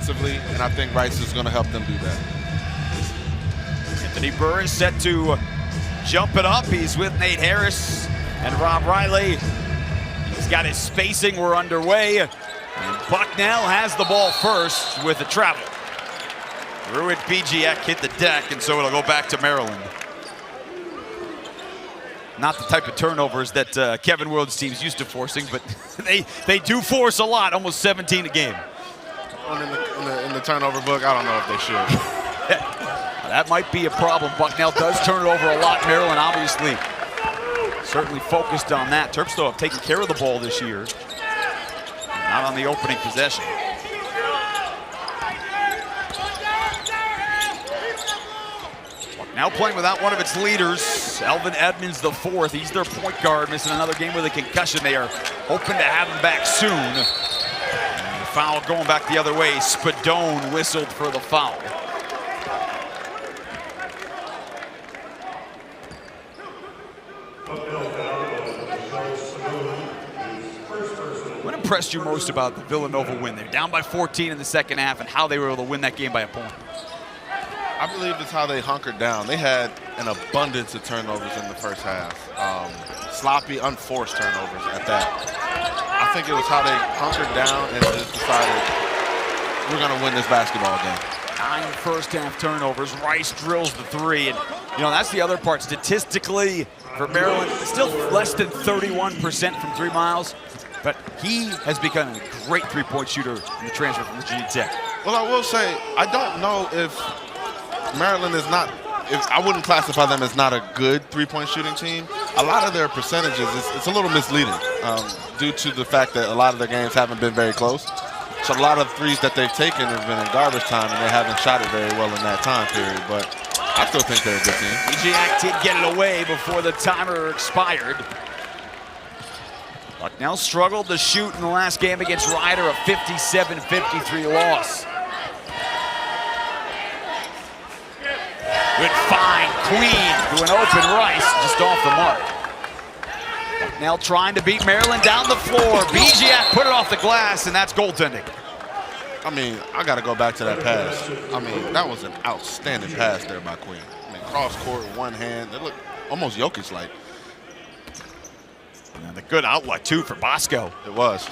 defensively, and I think Rice is going to help them do that. Anthony Burr is set to jump it up. He's with Nate Harris and Rob Riley. He's got his spacing. We're underway. And Bucknell has the ball first with the travel. Ruud Bijiak hit the deck, and so it'll go back to Maryland. Not the type of turnovers that Kevin Willard's team's used to forcing, but they do force a lot, almost 17 a game. In the turnover book, I don't know if they should. That might be a problem. Bucknell does turn it over a lot. Maryland obviously certainly focused on that. Terps, though, have taken care of the ball this year. Not on the opening possession. Now playing without one of its leaders, Alvin Edmonds the fourth. He's their point guard, missing another game with a concussion. They are hoping to have him back soon. And the foul going back the other way. Spadone whistled for the foul. What impressed you most about the Villanova win? They're down by 14 in the second half, and how they were able to win that game by a point. I believe it's how they hunkered down. They had an abundance of turnovers in the first half. Sloppy, unforced turnovers at that. I think it was how they hunkered down and just decided, we're going to win this basketball game. 9 first half turnovers. Rice drills the three. And, you know, that's the other part. Statistically, for Maryland, still less than 31% from 3 miles. But he has become a great three-point shooter in the transfer from Virginia Tech. Well, I will say, I don't know if Maryland is not, I wouldn't classify them as not a good three-point shooting team. A lot of their percentages, it's a little misleading due to the fact that a lot of their games haven't been very close. So a lot of threes that they've taken have been in garbage time, and they haven't shot it very well in that time period. But I still think they're a good team. Bijiak did get it away before the timer expired. Bucknell struggled to shoot in the last game against Rider, a 57-53 loss. Good find, Queen to an open Rice, just off the mark. Bucknell trying to beat Maryland down the floor. Bijiak put it off the glass, and that's goaltending. I mean, I got to go back to that pass. I mean, that was an outstanding pass there by Queen. I mean, cross court, one hand. It looked almost Jokic-like. And a good outlet, too, for Bosco. It was.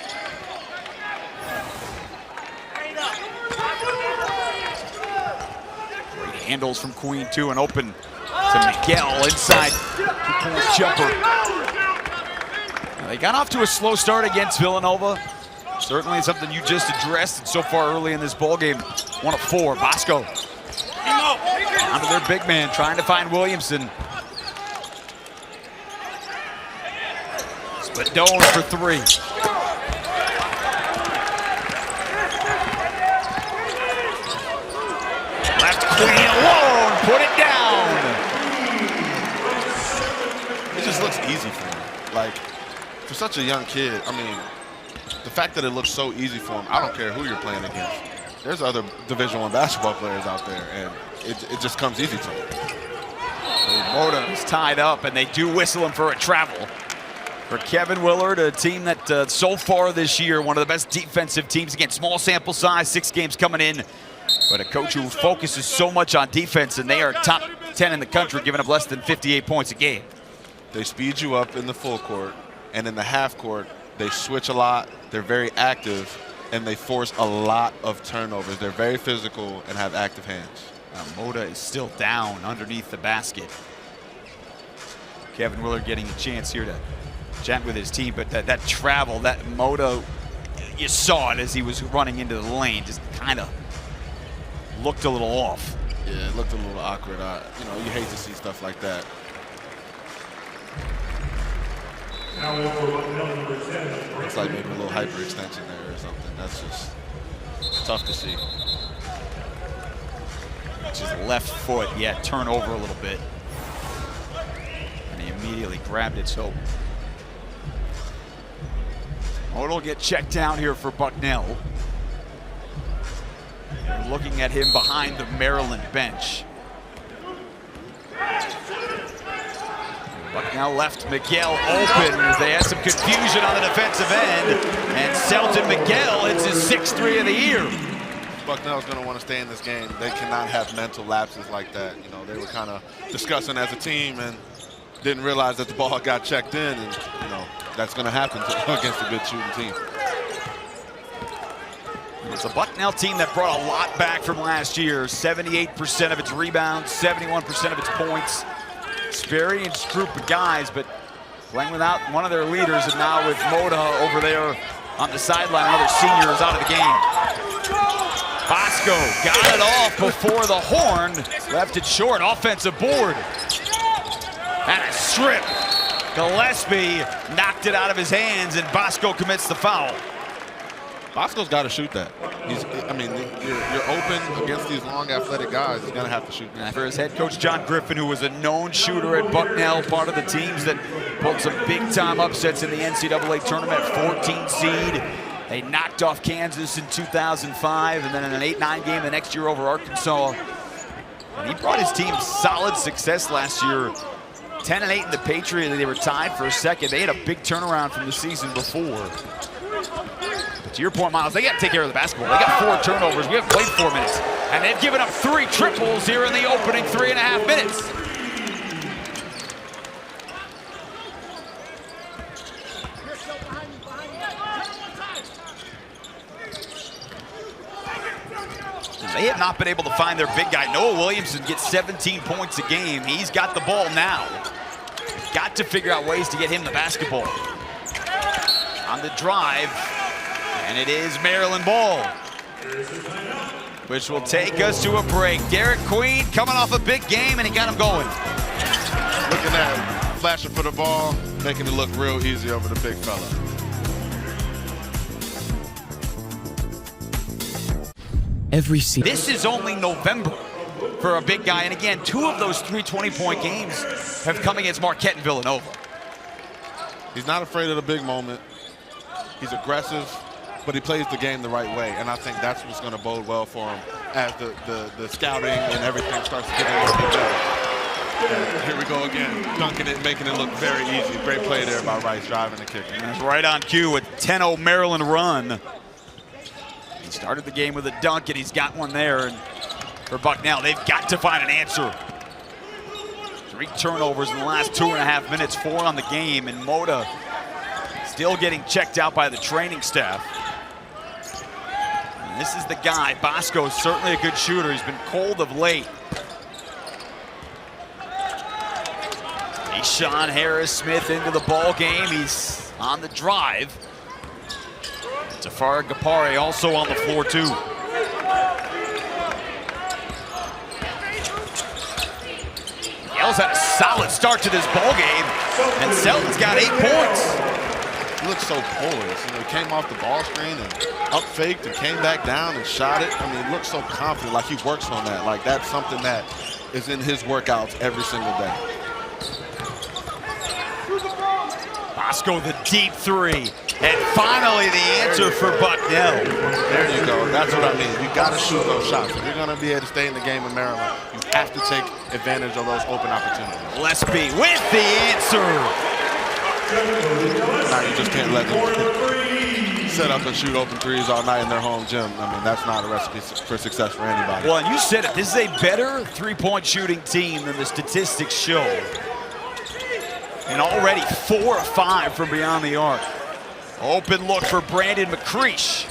Great handles from Queen, too, and open to Miguel inside. Two-point jumper. Now, they got off to a slow start against Villanova. Certainly something you just addressed, and so far early in this ballgame, 1 of 4. Bosco onto their big man, trying to find Williamson. Spadone for 3. Left Queen alone, put it down. It just looks easy for him. Like, for such a young kid, I mean, the fact that it looks so easy for him, I don't care who you're playing against. There's other Division I basketball players out there, and it just comes easy to him. Moda is tied up, and they do whistle him for a travel. For Kevin Willard, a team that so far this year, one of the best defensive teams. Again, small sample size, 6 games coming in. But a coach who focuses so much on defense, and they are top 10 in the country, giving up less than 58 points a game. They speed you up in the full court, and in the half court, they switch a lot. They're very active, and they force a lot of turnovers. They're very physical and have active hands. Moda is still down underneath the basket. Kevin Willard getting a chance here to chat with his team, but that travel, that Moda, you saw it as he was running into the lane, just kind of looked a little off. Yeah, it looked a little awkward. You know, you hate to see stuff like that. Looks like maybe a little hyperextension there or something. That's just tough to see. Just left foot, yeah, turn over a little bit. And he immediately grabbed it, so Moda will get checked down here for Bucknell. They're looking at him behind the Maryland bench. Bucknell left Miguel open as they had some confusion on the defensive end. And Selton Miguel hits his 6th 3 of the year. Bucknell is going to want to stay in this game. They cannot have mental lapses like that. You know, they were kind of discussing as a team and didn't realize that the ball got checked in, and you know that's going to happen against a good shooting team. It's a Bucknell team that brought a lot back from last year. 78% of its rebounds, 71% of its points. Experienced group of guys, but playing without one of their leaders, and now with Moda over there on the sideline, another senior is out of the game. Bosco got it off before the horn, left it short, offensive board. And a strip. Gillespie knocked it out of his hands, and Bosco commits the foul. Bosco's got to shoot that. I mean, you're open against these long, athletic guys. He's going to have to shoot that. And for his head coach, John Griffin, who was a known shooter at Bucknell, part of the teams that pulled some big-time upsets in the NCAA tournament, 14 seed. They knocked off Kansas in 2005, and then in an 8-9 game the next year over Arkansas. And he brought his team solid success last year. 10-8 in the Patriot, and they were tied for a second. They had a big turnaround from the season before. But to your point, Miles, they got to take care of the basketball. They got 4 turnovers. We haven't played 4 minutes. And they've given up 3 triples here in the opening 3.5 minutes. They have not been able to find their big guy. Noah Williamson gets 17 points a game. He's got the ball now. Got to figure out ways to get him the basketball. On the drive, and it is Maryland ball, which will take us to a break. Derek Queen coming off a big game, and he got him going. Looking at flashing for the ball, making it look real easy over the big fella. Every season. This is only November for a big guy, and again, 2 of those 3 20-point games have come against Marquette and Villanova. He's not afraid of the big moment. He's aggressive, but he plays the game the right way, and I think that's what's going to bode well for him as the scouting and everything starts to get a little bit better. And here we go again, dunking it, making it look very easy. Great play there by Rice, driving and kicking. And it's right on cue, a 10-0 Maryland run. He started the game with a dunk, and he's got one there. And for Bucknell, they've got to find an answer. 3 turnovers in the last 2.5 minutes, 4 on the game, and Moda still getting checked out by the training staff. And this is the guy. Bosco is certainly a good shooter. He's been cold of late. Sean Harris-Smith into the ball game. He's on the drive. Tafari Gapare also on the floor too. Yale's had a solid start to this ball game, and Selton's got 8 points. He looks so poised. You know, he came off the ball screen and up faked and came back down and shot it. I mean, he looks so confident, like he works on that. Like that's something that is in his workouts every single day. Bosco the deep 3, and finally the answer for Bucknell. There you go. That's what I mean. You got to shoot those shots. If you're going to be able to stay in the game in Maryland, you have to take advantage of those open opportunities. Gillespie with the answer. Now you just can't let them set up and shoot open threes all night in their home gym. I mean, that's not a recipe for success for anybody. Well, and you said it. This is a better three-point shooting team than the statistics show. And already 4 or 5 from beyond the arc. Open look for Brandon McCreesh.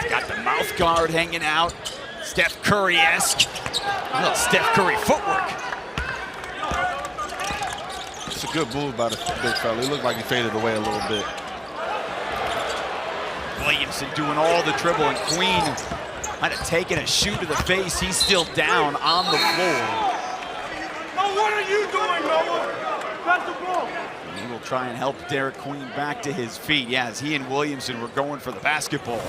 Got the mouth guard hanging out. Steph Curry-esque. A little Steph Curry footwork. It's a good move by the big fella. He looked like he faded away a little bit. Williamson doing all the dribble, and Queen might have taken a shoe to the face. He's still down on the floor. Oh, what are you doing, Noah? That's the ball. And he will try and help Derek Queen back to his feet. Yeah, as he and Williamson were going for the basketball.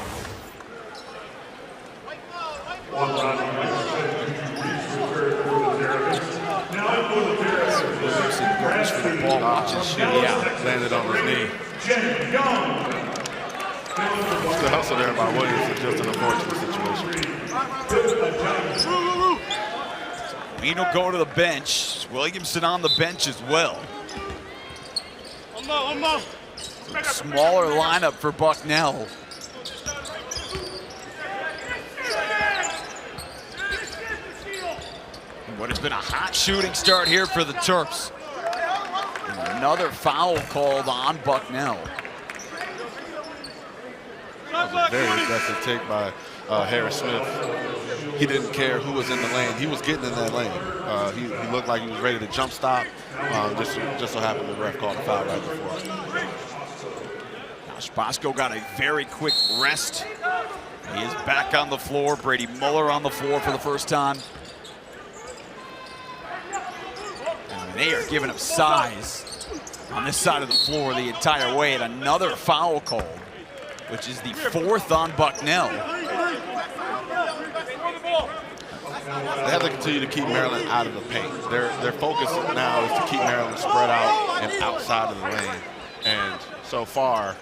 Williamson goes for the ball, watches shoot. Yeah, landed on his knee. The hustle there by Williams is just an unfortunate situation. Green will go to the bench. Williamson on the bench as well. Smaller lineup for Bucknell. What has been a hot shooting start here for the Terps. And another foul called on Bucknell. That was a very aggressive take by Harris Smith. He didn't care who was in the lane. He was getting in that lane. He looked like he was ready to jump stop. Just so happened the ref called a foul right before. Now Bosco got a very quick rest. He is back on the floor. Brady Muller on the floor for the first time. And they are giving up size on this side of the floor the entire way. And another foul called, which is the 4th on Bucknell. They have to continue to keep Maryland out of the paint. Their focus now is to keep Maryland spread out and outside of the lane. And so far,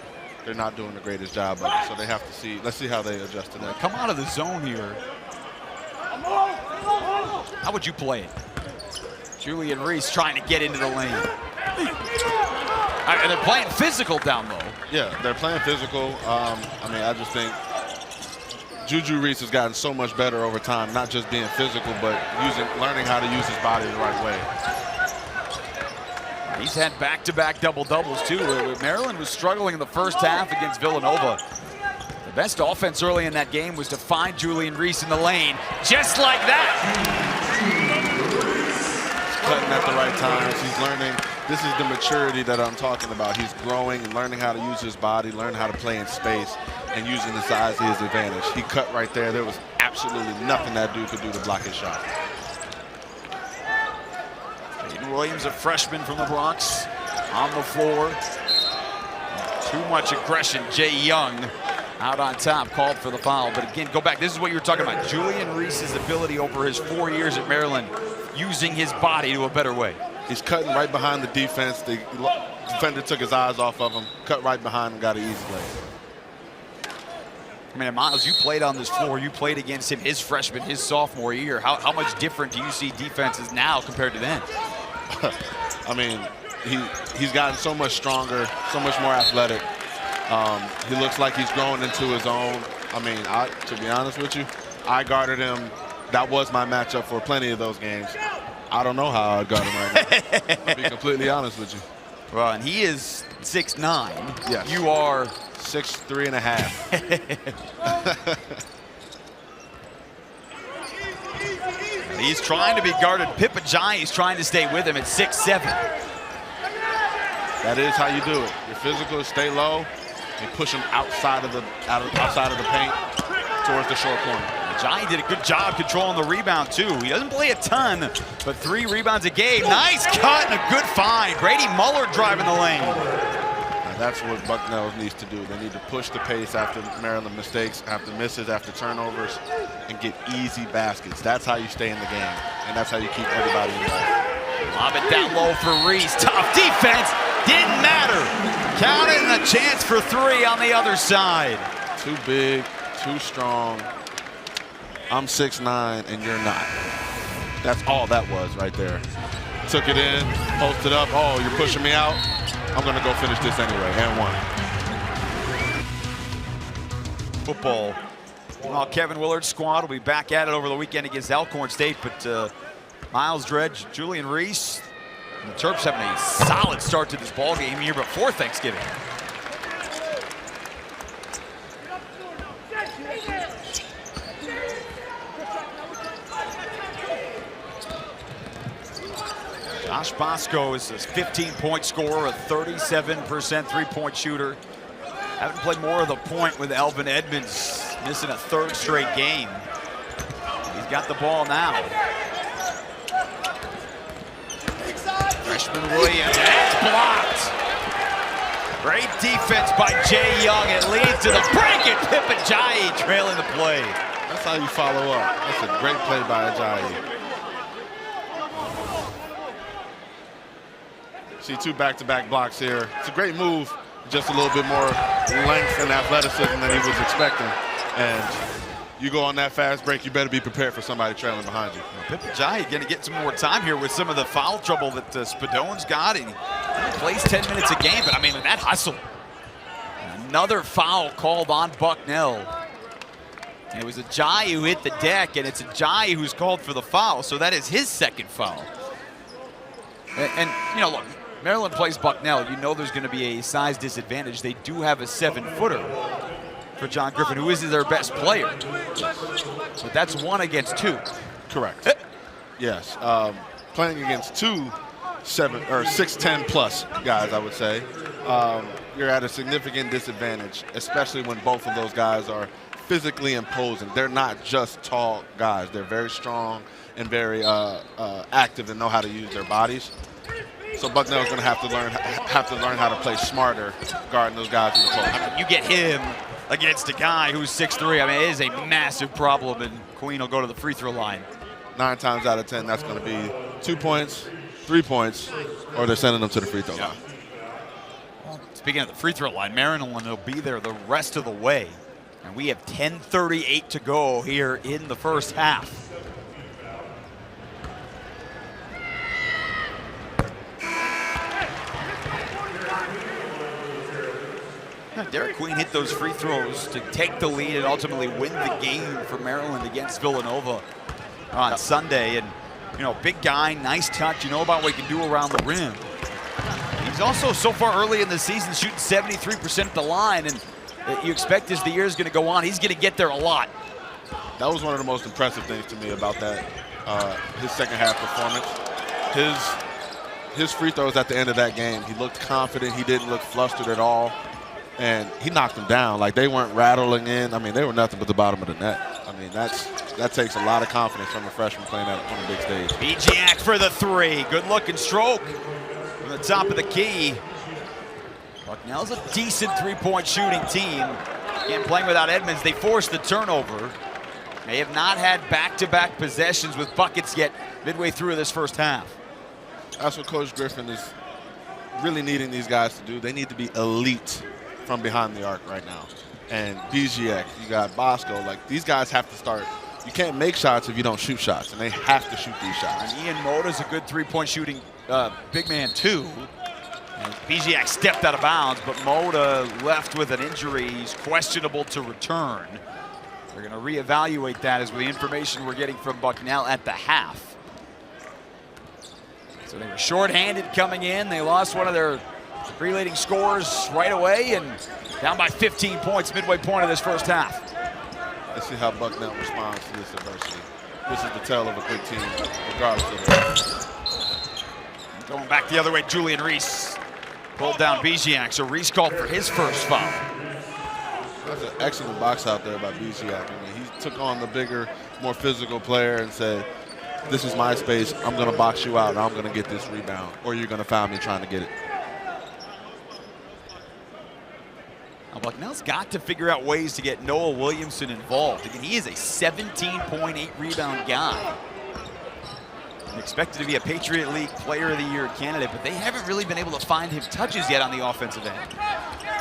they're not doing the greatest job of it. So they have to see. Let's see how they adjust to that. Come out of the zone here. How would you play it? Julian Reese trying to get into the lane. And they're playing physical down low. Yeah, they're playing physical. I mean, I just think Juju Reese has gotten so much better over time, not just being physical, but learning how to use his body the right way. He's had back-to-back double-doubles, too. Maryland was struggling in the first half against Villanova. The best offense early in that game was to find Julian Reese in the lane, just like that. He's cutting at the right times. He's learning. This is the maturity that I'm talking about. He's growing and learning how to use his body, learn how to play in space, and using the size to his advantage. He cut right there. There was absolutely nothing that dude could do to block his shot. Jaden Williams, a freshman from the Bronx, on the floor. Too much aggression. Jay Young out on top, called for the foul. But again, go back. This is what you were talking about. Julian Reese's ability over his 4 years at Maryland, using his body to a better way. He's cutting right behind the defense. The defender took his eyes off of him, cut right behind him, got an easy lay. I mean, Miles, you played on this floor. You played against him his freshman, his sophomore year. How much different do you see defenses now compared to then? I mean, he's gotten so much stronger, so much more athletic. He looks like he's growing into his own. I mean, to be honest with you, I guarded him. That was my matchup for plenty of those games. I don't know how I'd guard him right now. I'll be completely honest with you. Well, and he is 6'9". Yes. You are 6'3 and a half. He's trying to be guarded. Pip Ajayi is trying to stay with him at 6'7". That is how you do it. Your physical, stay low, and push him outside of the paint towards the short corner. Ajayi did a good job controlling the rebound too. He doesn't play a ton, but 3 rebounds a game. Nice cut and a good find. Brady Muller driving the lane. And that's what Bucknell needs to do. They need to push the pace after Maryland mistakes, after misses, after turnovers, and get easy baskets. That's how you stay in the game, and that's how you keep everybody involved. Lob it down low for Reese. Tough defense. Didn't matter. Counted and a chance for 3 on the other side. Too big, too strong. I'm 6'9", and you're not. That's all that was right there. Took it in, posted up. Oh, you're pushing me out? I'm going to go finish this anyway, and 1. Football. Well, Kevin Willard's squad will be back at it over the weekend against Alcorn State, but Miles Dredge, Julian Reese, and the Terps having a solid start to this ball game here before Thanksgiving. Josh Bosco is a 15-point scorer, a 37% three-point shooter. Haven't played more of the point with Elvin Edmonds, missing a 3rd straight game. He's got the ball now. Freshman Williams, that's blocked. Great defense by Jay Young. It leads to the break, and Pip Ajayi trailing the play. That's how you follow up. That's a great play by Ajayi. See 2 back-to-back blocks here. It's a great move. Just a little bit more length and athleticism than he was expecting. And you go on that fast break, you better be prepared for somebody trailing behind you. Pipigiai going to get some more time here with some of the foul trouble that Spadone's got. And he plays 10 minutes a game, but I mean, that hustle. Another foul called on Bucknell. It was Ajayi who hit the deck, and it's Ajayi who's called for the foul, so that is his second foul. And you know, look, Maryland plays Bucknell. You know there's going to be a size disadvantage. They do have a 7-footer for John Griffin, who is their best player. But that's 1 against 2. Correct. Yes. Playing against 2 6'10" plus guys, I would say, you're at a significant disadvantage, especially when both of those guys are physically imposing. They're not just tall guys. They're very strong and very active and know how to use their bodies. So Bucknell's going to have to learn how to play smarter guarding those guys in the post. I mean, you get him against a guy who's 6'3". I mean, it is a massive problem, and Queen will go to the free throw line. 9 times out of 10, that's going to be 2 points, 3 points, or they're sending them to the free throw line. Well, speaking of the free throw line, Maryland will be there the rest of the way. And we have 10:38 to go here in the first half. Derek Queen hit those free throws to take the lead and ultimately win the game for Maryland against Villanova on Sunday. And, you know, big guy, nice touch. You know about what he can do around the rim. He's also, so far early in the season, shooting 73% at the line. And you expect as the year is going to go on, he's going to get there a lot. That was one of the most impressive things to me about that, his second half performance. His free throws at the end of that game, he looked confident. He didn't look flustered at all. And he knocked them down. Like, they weren't rattling in. I mean, they were nothing but the bottom of the net. I mean, that takes a lot of confidence from a freshman playing on a big stage. Bijiak for the 3. Good looking stroke from the top of the key. Bucknell's a decent three-point shooting team. Again, playing without Edmonds, they forced the turnover. They have not had back-to-back possessions with buckets yet midway through this first half. That's what Coach Griffin is really needing these guys to do. They need to be elite from behind the arc right now. And Bijiak, you got Bosco, like, these guys have to start. You can't make shots if you don't shoot shots, and they have to shoot these shots. And Ian Moda's a good three-point shooting big man too. And Bijiak stepped out of bounds, but Moda left with an injury. He's questionable to return. They're going to reevaluate that as with the information we're getting from Bucknell at the half. So they were shorthanded coming in. They lost one of their three leading scorers right away and down by 15 points midway point of this first half. Let's see how Bucknell responds to this adversity. This is the tale of a good team, regardless of the. Going back the other way, Julian Reese pulled down Bijiak, so Reese called for his first foul. That's an excellent box out there by Bijiak. I mean, he took on the bigger, more physical player and said, this is my space, I'm going to box you out, and I'm going to get this rebound, or you're going to foul me trying to get it. Now, Bucknell's got to figure out ways to get Noah Williamson involved. Again, he is a 17.8 rebound guy. And expected to be a Patriot League Player of the Year candidate, but they haven't really been able to find him touches yet on the offensive end.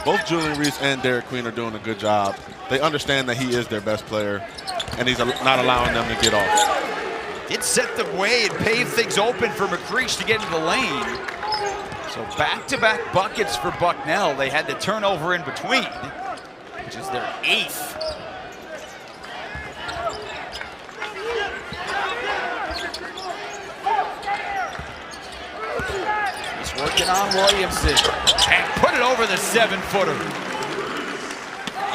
Both Julian Reese and Derek Queen are doing a good job. They understand that he is their best player, and he's not allowing them to get off. Did set the way and pave things open for McCreesh to get into the lane. So back-to-back buckets for Bucknell. They had the turnover in between, which is their 8th. He's working on Williamson and put it over the 7-footer.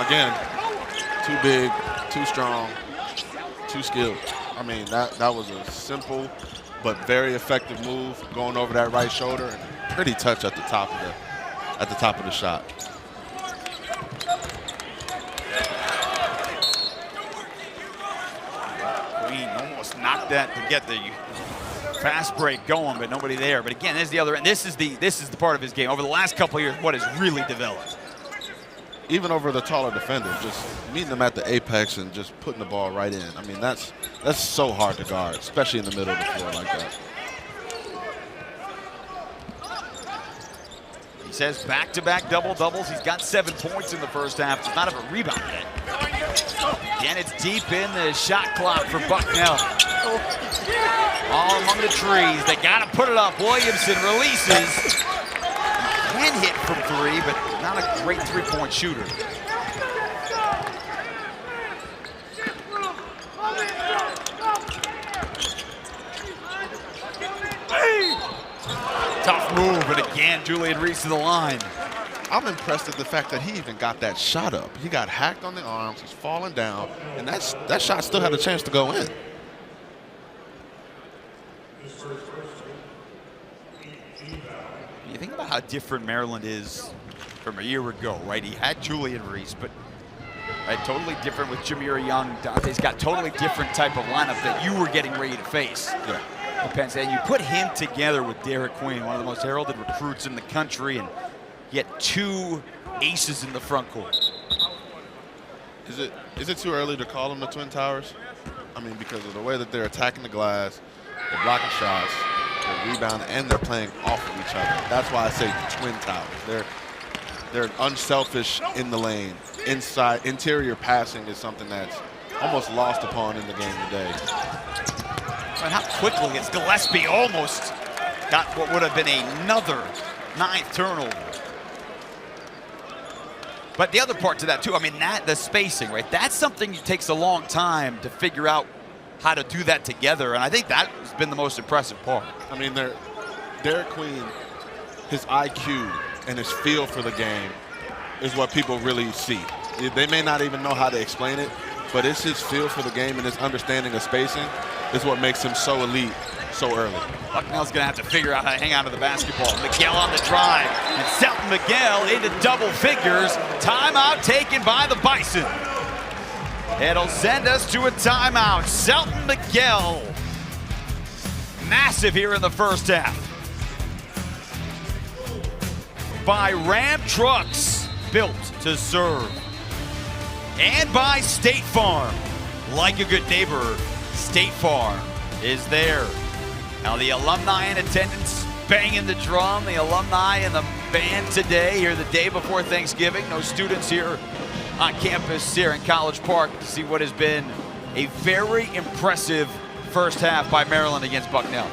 Again, too big, too strong, too skilled. I mean, that was a simple but very effective move, going over that right shoulder, and pretty touch at the top of the shot. Queen almost knocked that to get the fast break going, but nobody there. But again, there's the other end. This is the part of his game over the last couple of years. What has really developed. Even over the taller defender, just meeting them at the apex and just putting the ball right in. I mean, that's so hard to guard, especially in the middle of the floor like that. He says back-to-back double-doubles. He's got 7 points in the first half. Does not have a rebound yet. Again, it's deep in the shot clock for Bucknell. All among the trees. They got to put it up. Williamson releases. Can hit from three, but not a great three-point shooter. Tough move, but again, Julian Reese to the line. I'm impressed at the fact that he even got that shot up. He got hacked on the arms, he's falling down, and that shot still had a chance to go in. You think about how different Maryland is from a year ago, right? He had Julian Reese, but right, totally different with Jameer Young. Dante's got totally different type of lineup that you were getting ready to face. Yeah. Penn State. You put him together with Derek Queen, one of the most heralded recruits in the country, and yet two aces in the front court. Is it too early to call them the Twin Towers? I mean, because of the way that they're attacking the glass, they're blocking shots, they're rebounding, and they're playing off of each other. That's why I say Twin Towers. They're unselfish in the lane. Interior passing is something that's almost lost upon in the game today. And how quickly is Gillespie almost got what would have been another 9th turnover. But the other part to that too, I mean, the spacing, right? That's something that takes a long time to figure out how to do that together, and I think that has been the most impressive part. I mean, Derek Queen, his IQ and his feel for the game is what people really see. They may not even know how to explain it, but it's his feel for the game and his understanding of spacing is what makes him so elite so early. Bucknell's gonna have to figure out how to hang on to the basketball. Miguel on the drive, and Selton Miguel into double figures. Timeout taken by the Bison. It'll send us to a timeout. Selton Miguel, massive here in the first half. By Ram Trucks, built to serve. And by State Farm. Like a good neighbor, State Farm is there. Now the alumni in attendance, banging the drum. The alumni and the band today, here the day before Thanksgiving. No students here on campus here in College Park to see what has been a very impressive first half by Maryland against Bucknell.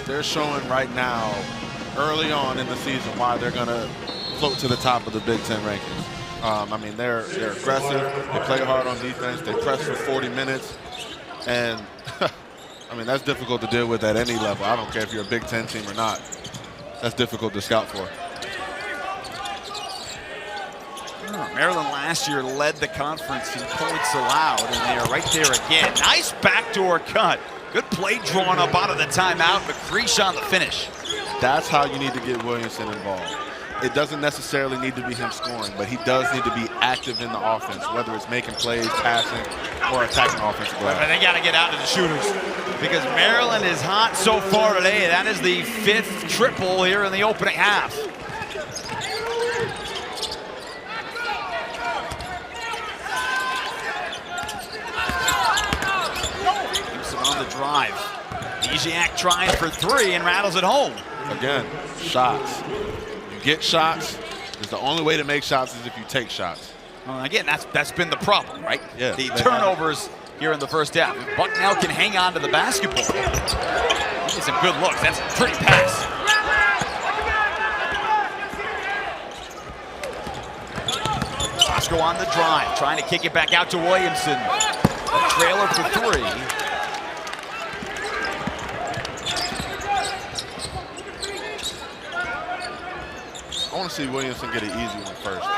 They're showing right now, early on in the season, why they're gonna float to the top of the Big Ten rankings. I mean, they're aggressive, they play hard on defense, they press for 40 minutes, and I mean, that's difficult to deal with at any level. I don't care if you're a Big Ten team or not. That's difficult to scout for. Maryland last year led the conference in points allowed, and they are right there again. Nice backdoor cut. Good play drawn up out of the timeout, but McCreesh on the finish. That's how you need to get Williamson involved. It doesn't necessarily need to be him scoring, but he does need to be active in the offense, whether it's making plays, passing, or attacking offensive glass. But they got to get out to the shooters because Maryland is hot so far today. That is the 5th triple here in the opening half. Gibson on the drive. Eziak trying for 3 and rattles it home. Again, shots. Get shots. Is the only way to make shots is if you take shots. Well, again, that's been the problem, right? Yeah. The turnovers here in the first half. If Bucknell can hang on to the basketball, get some good looks. That's a pretty pass. Bosco on the drive, trying to kick it back out to Williamson. A trailer for 3. I want to see Williamson get an easy one first. I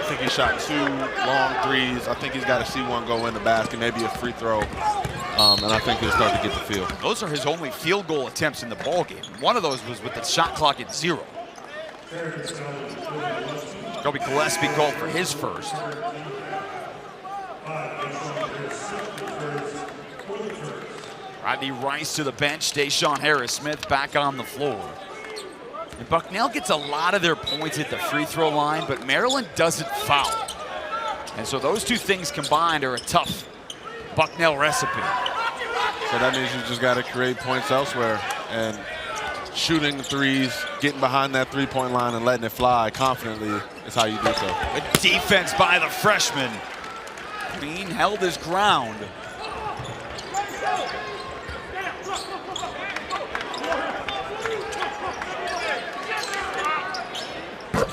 think he shot 2 long threes. I think he's got to see one go in the basket, maybe a free throw, and I think he'll start to get the feel. Those are his only field goal attempts in the ballgame. One of those was with the shot clock at 0. Kobe Gillespie called for his first. Rodney Rice to the bench. Deshaun Harris-Smith back on the floor. And Bucknell gets a lot of their points at the free throw line, but Maryland doesn't foul. And so those two things combined are a tough Bucknell recipe. So that means you just got to create points elsewhere. And shooting threes, getting behind that three-point line and letting it fly confidently is how you do so. Good defense by the freshman. Queen held his ground.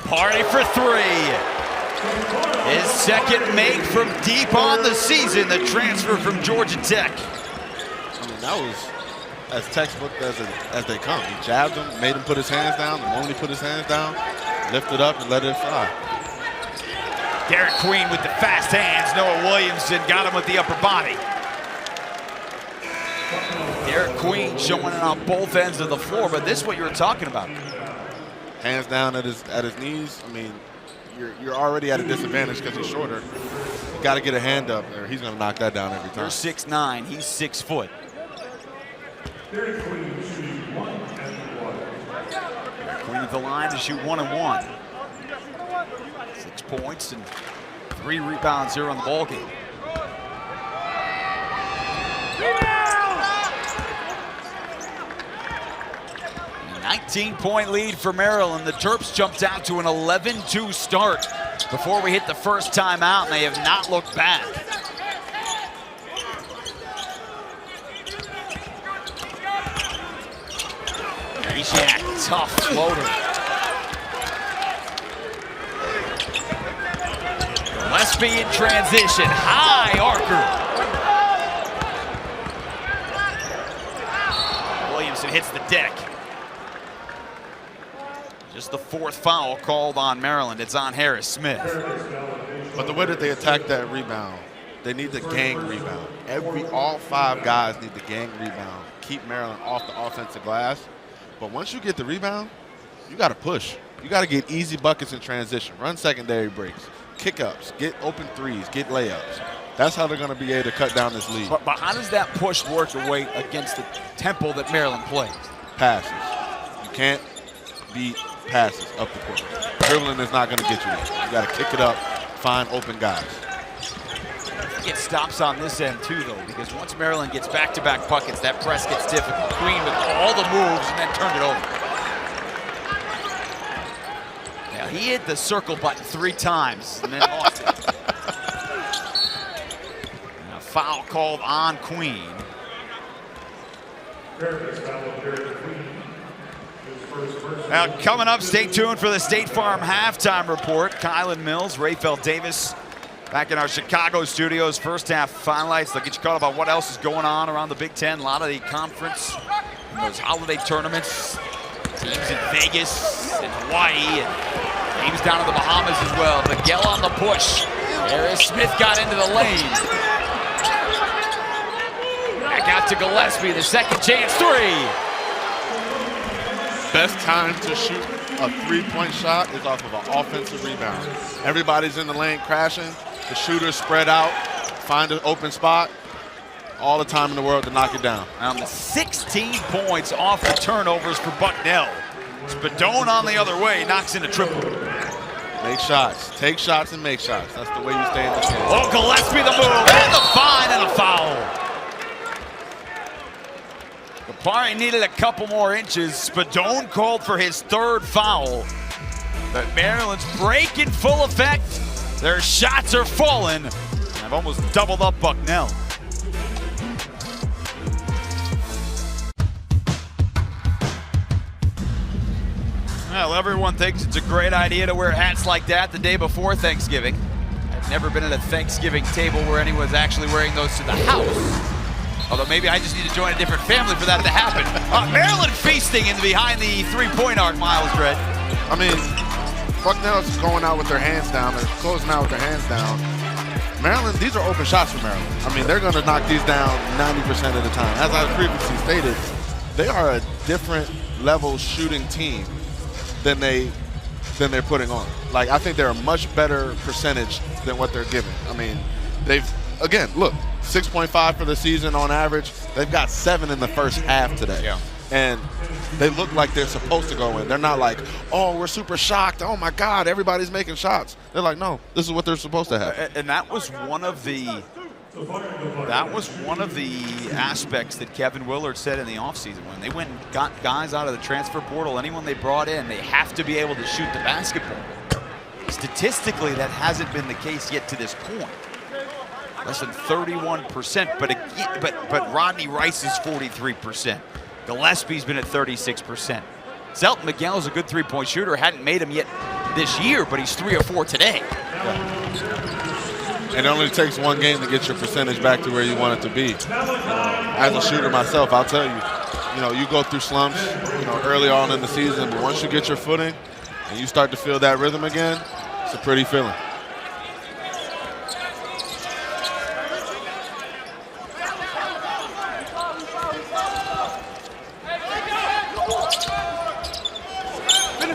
Party for three. His second make from deep on the season, the transfer from Georgia Tech. I mean, that was as textbook as they come. He jabbed him, made him put his hands down. The moment he put his hands down, lifted up and let it fly. Derek Queen with the fast hands. Noah Williamson got him with the upper body. Derek Queen showing it on both ends of the floor, but this is what you were talking about. Hands down at his knees. I mean, you're already at a disadvantage because he's shorter. You got to get a hand up there. He's going to knock that down every time. You're 6'9", he's 6 foot. Derek Queen shooting 1 and 1. Queen at the line to shoot 1 and 1. 6 points and 3 rebounds here on the ball game. A 19-point lead for Maryland. The Terps jumped out to an 11-2 start before we hit the first timeout, and they have not looked back. Ishak, tough floater. Gillespie in transition, high archer. Williamson hits the deck. Just the 4th foul called on Maryland. It's on Harris Smith. But the way that they attack that rebound, they need to gang rebound. All 5 guys need to gang rebound, keep Maryland off the offensive glass. But once you get the rebound, you got to push. You got to get easy buckets in transition, run secondary breaks, kick-ups, get open threes, get layups. That's how they're going to be able to cut down this lead. But how does that push work away against the tempo that Maryland plays? Passes. You can't beat passes up the court. Dribbling is not going to get you there. You got to kick it up, find open guys. Get stops on this end too, though, because once Maryland gets back-to-back buckets, that press gets difficult. Queen with all the moves and then turned it over. Now he hit the circle button 3 times and then lost it. And a foul called on Queen. Now coming up, stay tuned for the State Farm halftime report. Kylan Mills, Rayfeld Davis back in our Chicago studios. First half finalights. They'll get you caught up on what else is going on around the Big Ten. A lot of the conference, those holiday tournaments, teams in Vegas and Hawaii, and teams down in the Bahamas as well. Miguel on the push. Harris Smith got into the lane. Back out to Gillespie, the second chance 3. Best time to shoot a 3-point shot is off of an offensive rebound. Everybody's in the lane crashing. The shooters spread out, find an open spot. All the time in the world to knock it down. On the 16 points off the turnovers for Bucknell. Spadone on the other way, knocks in a triple. Make shots. Take shots and make shots. That's the way you stay in this game. Oh, Gillespie the move, and the fine and a foul. Kapari needed a couple more inches. Spadone called for his 3rd foul. But Maryland's break in full effect. Their shots are falling. I've almost doubled up Bucknell. Well, everyone thinks it's a great idea to wear hats like that the day before Thanksgiving. I've never been at a Thanksgiving table where anyone's actually wearing those to the house. Although maybe I just need to join a different family for that to happen. Maryland feasting in behind the 3-point arc, Miles Dredd. I mean, Bucknell's going out with their hands down. They're closing out with their hands down. Maryland, these are open shots for Maryland. I mean, they're going to knock these down 90% of the time. As I previously stated, they are a different level shooting team than they're putting on. Like, I think they're a much better percentage than what they're giving. I mean, they've, again, look, 6.5 for the season on average. They've got 7 in the first half today. Yeah. And they look like they're supposed to go in. They're not like, oh, we're super shocked. Oh, my God, everybody's making shots. They're like, no, this is what they're supposed to have. And that was one of the That was one of the aspects that Kevin Willard said in the offseason. When they went and got guys out of the transfer portal, anyone they brought in, they have to be able to shoot the basketball. Statistically, that hasn't been the case yet to this point. Less than 31%, but Rodney Rice is 43%. Gillespie's been at 36%. Zelton Miguel is a good three-point shooter. Hadn't made him yet this year, but he's 3 or 4 today. And it only takes one game to get your percentage back to where you want it to be. As a shooter myself, I'll tell you, you go through slumps, early on in the season, but once you get your footing and you start to feel that rhythm again, it's a pretty feeling.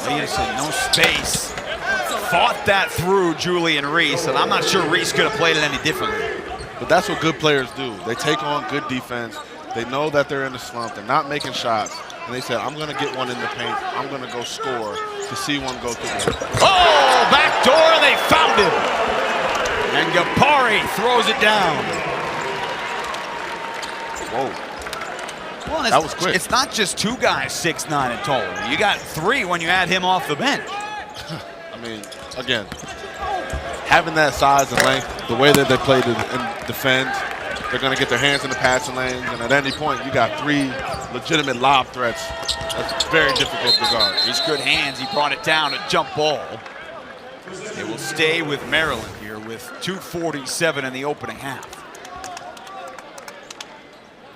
Williamson, no space. Fought that through Julian Reese, and I'm not sure Reese could have played it any differently. But that's what good players do. They take on good defense. They know that they're in a slump. They're not making shots. And they said, I'm going to get one in the paint. I'm going to go score to see one go through. Oh, back door, they found him. And Gapari throws it down. Whoa. Well, that was quick. It's not just 2 guys 6'9" and taller. You got 3 when you add him off the bench. I mean, again, having that size and length, the way that they play and defend, they're going to get their hands in the passing lanes, and at any point, you got 3 legitimate lob threats. That's very difficult to guard. He's good hands. He brought it down, a jump ball. It will stay with Maryland here with 2:47 in the opening half.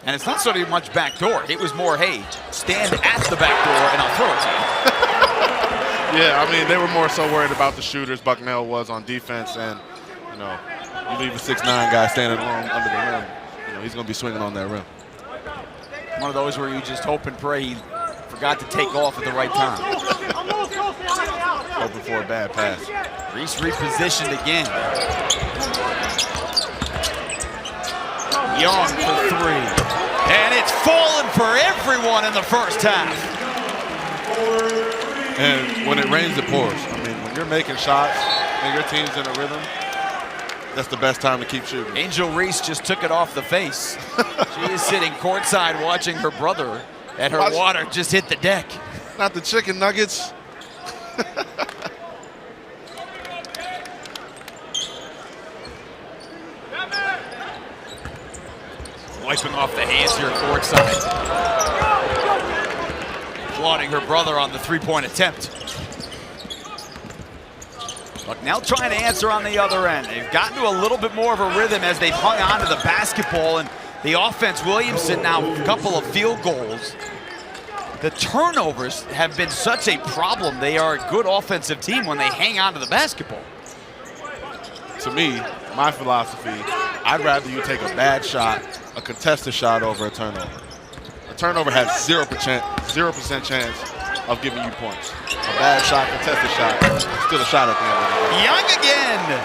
And it's not so much back door. It was more, hey, stand at the back door and I'll throw it to you. Yeah, I mean, they were more so worried about the shooters. Bucknell was on defense, and, you leave a 6'9" guy standing alone under the rim, he's going to be swinging on that rim. One of those where you just hope and pray he forgot to take off at the right time. Hoping for a bad pass. Reese repositioned again. Young for 3. And it's fallen for everyone in the first half. And when it rains, it pours. I mean, when you're making shots and your team's in a rhythm, that's the best time to keep shooting. Angel Reese just took it off the face. She is sitting courtside watching her brother, and her water just hit the deck. Not the chicken nuggets. Wiping off the hands here courtside. Applauding her brother on the three-point attempt. Bucknell trying to answer on the other end. They've gotten to a little bit more of a rhythm as they've hung on to the basketball, and the offense, Williamson now a couple of field goals. The turnovers have been such a problem. They are a good offensive team when they hang on to the basketball. To me, my philosophy, I'd rather you take a bad shot, a contested shot over a turnover. A turnover has 0% chance of giving you points. A bad shot, contested shot, still a shot at the end of the day. Young again.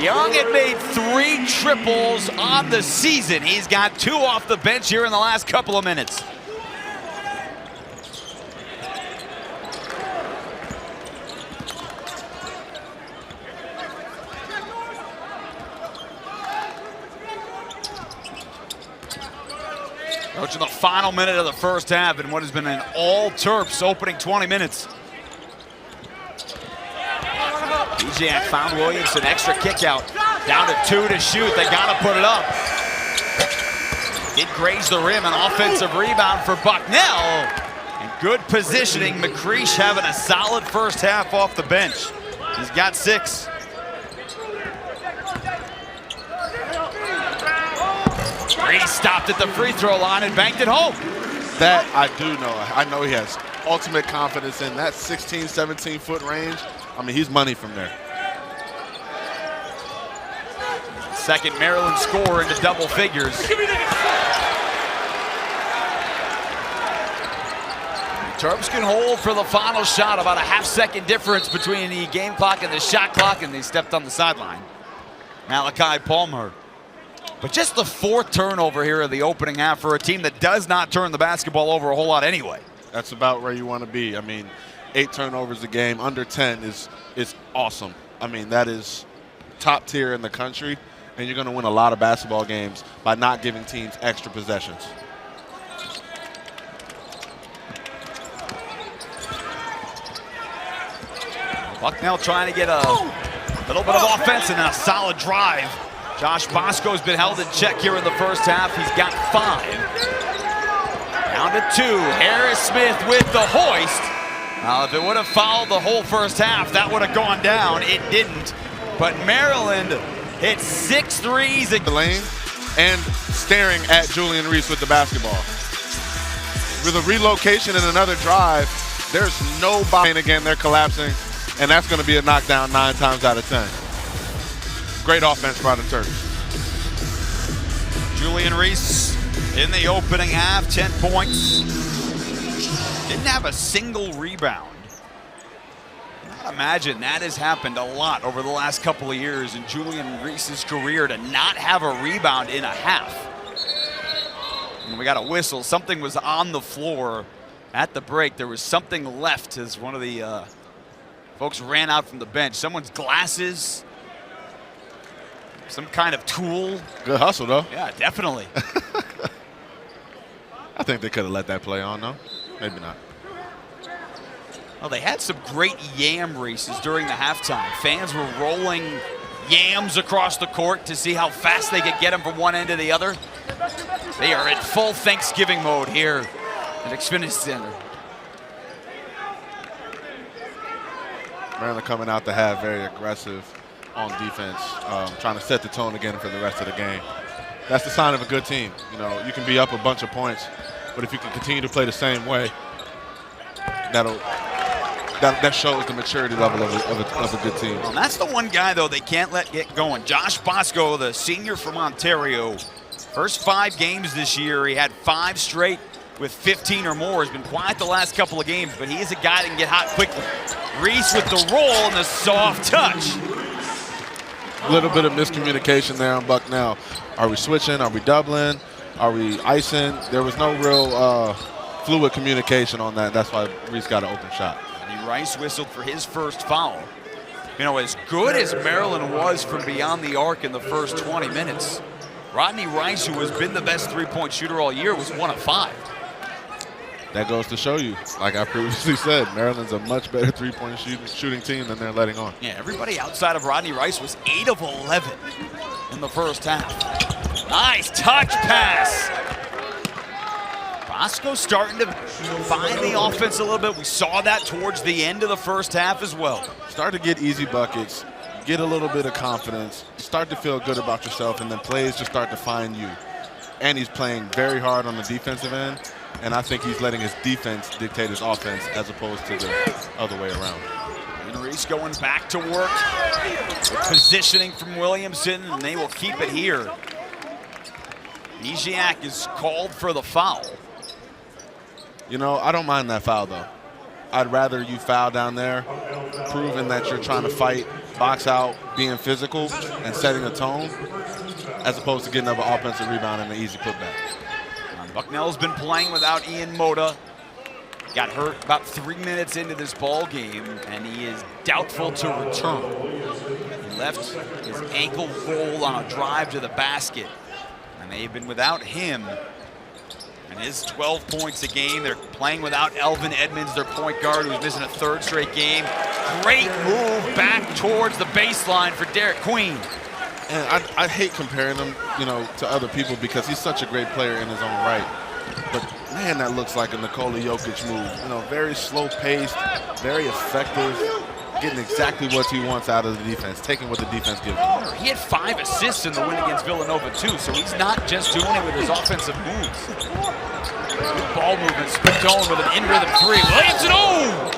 Young had made 3 triples on the season. He's got 2 off the bench here in the last couple of minutes. Approaching the final minute of the first half in what has been an all-Terps opening 20 minutes. Bijak found Williamson, extra kick out. Down to 2 to shoot, they gotta put it up. Did graze the rim, an offensive rebound for Bucknell. And good positioning, McCreesh having a solid first half off the bench. He's got 6. Reese stopped at the free throw line and banked it home. That I do know. I know he has ultimate confidence in that 16, 17-foot range. I mean, he's money from there. Second Maryland score into double figures. Terps can hold for the final shot, about a half-second difference between the game clock and the shot clock, and they stepped on the sideline. Malachi Palmer. But just the 4th turnover here in the opening half for a team that does not turn the basketball over a whole lot anyway. That's about where you want to be. I mean, 8 turnovers a game, under 10 is awesome. I mean, that is top tier in the country. and you're going to win a lot of basketball games by not giving teams extra possessions. Bucknell trying to get a little bit of offense and a solid drive. Josh Bosco's been held in check here in the first half. He's got 5. Down to 2. Harris Smith with the hoist. If it would have fouled the whole first half, that would have gone down. It didn't. But Maryland hit 6 threes. The lane and staring at Julian Reese with the basketball. With a relocation and another drive, there's nobody. Again, they're collapsing, and that's going to be a knockdown 9 times out of 10. Great offense by the Turks. Julian Reese in the opening half, 10 points. Didn't have a single rebound. I imagine that has happened a lot over the last couple of years in Julian Reese's career to not have a rebound in a half. And we got a whistle. Something was on the floor at the break. There was something left as one of the folks ran out from the bench. Someone's glasses, some kind of tool. Good hustle, though. Yeah, definitely. I think they could have let that play on, though. Maybe not. Well, they had some great yam races during the halftime. Fans were rolling yams across the court to see how fast they could get them from one end to the other. They are in full Thanksgiving mode here at Xfinity Center. Maryland coming out to have very aggressive on defense, trying to set the tone again for the rest of the game. That's the sign of a good team. You know, you can be up a bunch of points, but if you can continue to play the same way, that shows the maturity level of a good team. Well, that's the one guy, though, they can't let get going. Josh Bosco, the senior from Ontario. First 5 games this year, he had 5 straight with 15 or more. Has been quiet the last couple of games, but he is a guy that can get hot quickly. Reese with the roll and the soft touch. A little bit of miscommunication there on Bucknell. Are we switching? Are we doubling? Are we icing? There was no real fluid communication on that. That's why Reese got an open shot. And Rice whistled for his first foul. You know, as good as Maryland was from beyond the arc in the first 20 minutes, Rodney Rice, who has been the best three-point shooter all year, was 1 of 5. That goes to show you, like I previously said, Maryland's a much better three-point shooting team than they're letting on. Yeah, everybody outside of Rodney Rice was 8 of 11 in the first half. Nice touch pass. Bosco starting to find the offense a little bit. We saw that towards the end of the first half as well. Start to get easy buckets, get a little bit of confidence, start to feel good about yourself, and then plays just start to find you. And he's playing very hard on the defensive end, and I think he's letting his defense dictate his offense as opposed to the other way around. And Reese going back to work. Positioning from Williamson, and they will keep it here. Niziak is called for the foul. You know, I don't mind that foul, though. I'd rather you foul down there, proving that you're trying to fight, box out, being physical, and setting a tone, as opposed to getting up an offensive rebound and an easy putback. Bucknell's been playing without Ian Mota. Got hurt about 3 minutes into this ball game, and he is doubtful to return. He left his ankle roll on a drive to the basket, and they've been without him. And his 12 points a game. They're playing without Elvin Edmonds, their point guard, who's missing a 3rd straight game. Great move back towards the baseline for Derek Queen. And I hate comparing him, you know, to other people because he's such a great player in his own right. But man, that looks like a Nikola Jokic move. You know, very slow paced, very effective, getting exactly what he wants out of the defense, taking what the defense gives him. He had 5 assists in the win against Villanova too, so he's not just doing it with his offensive moves. Good ball movement, Spitone with an in-rhythm 3. Williamson, oh!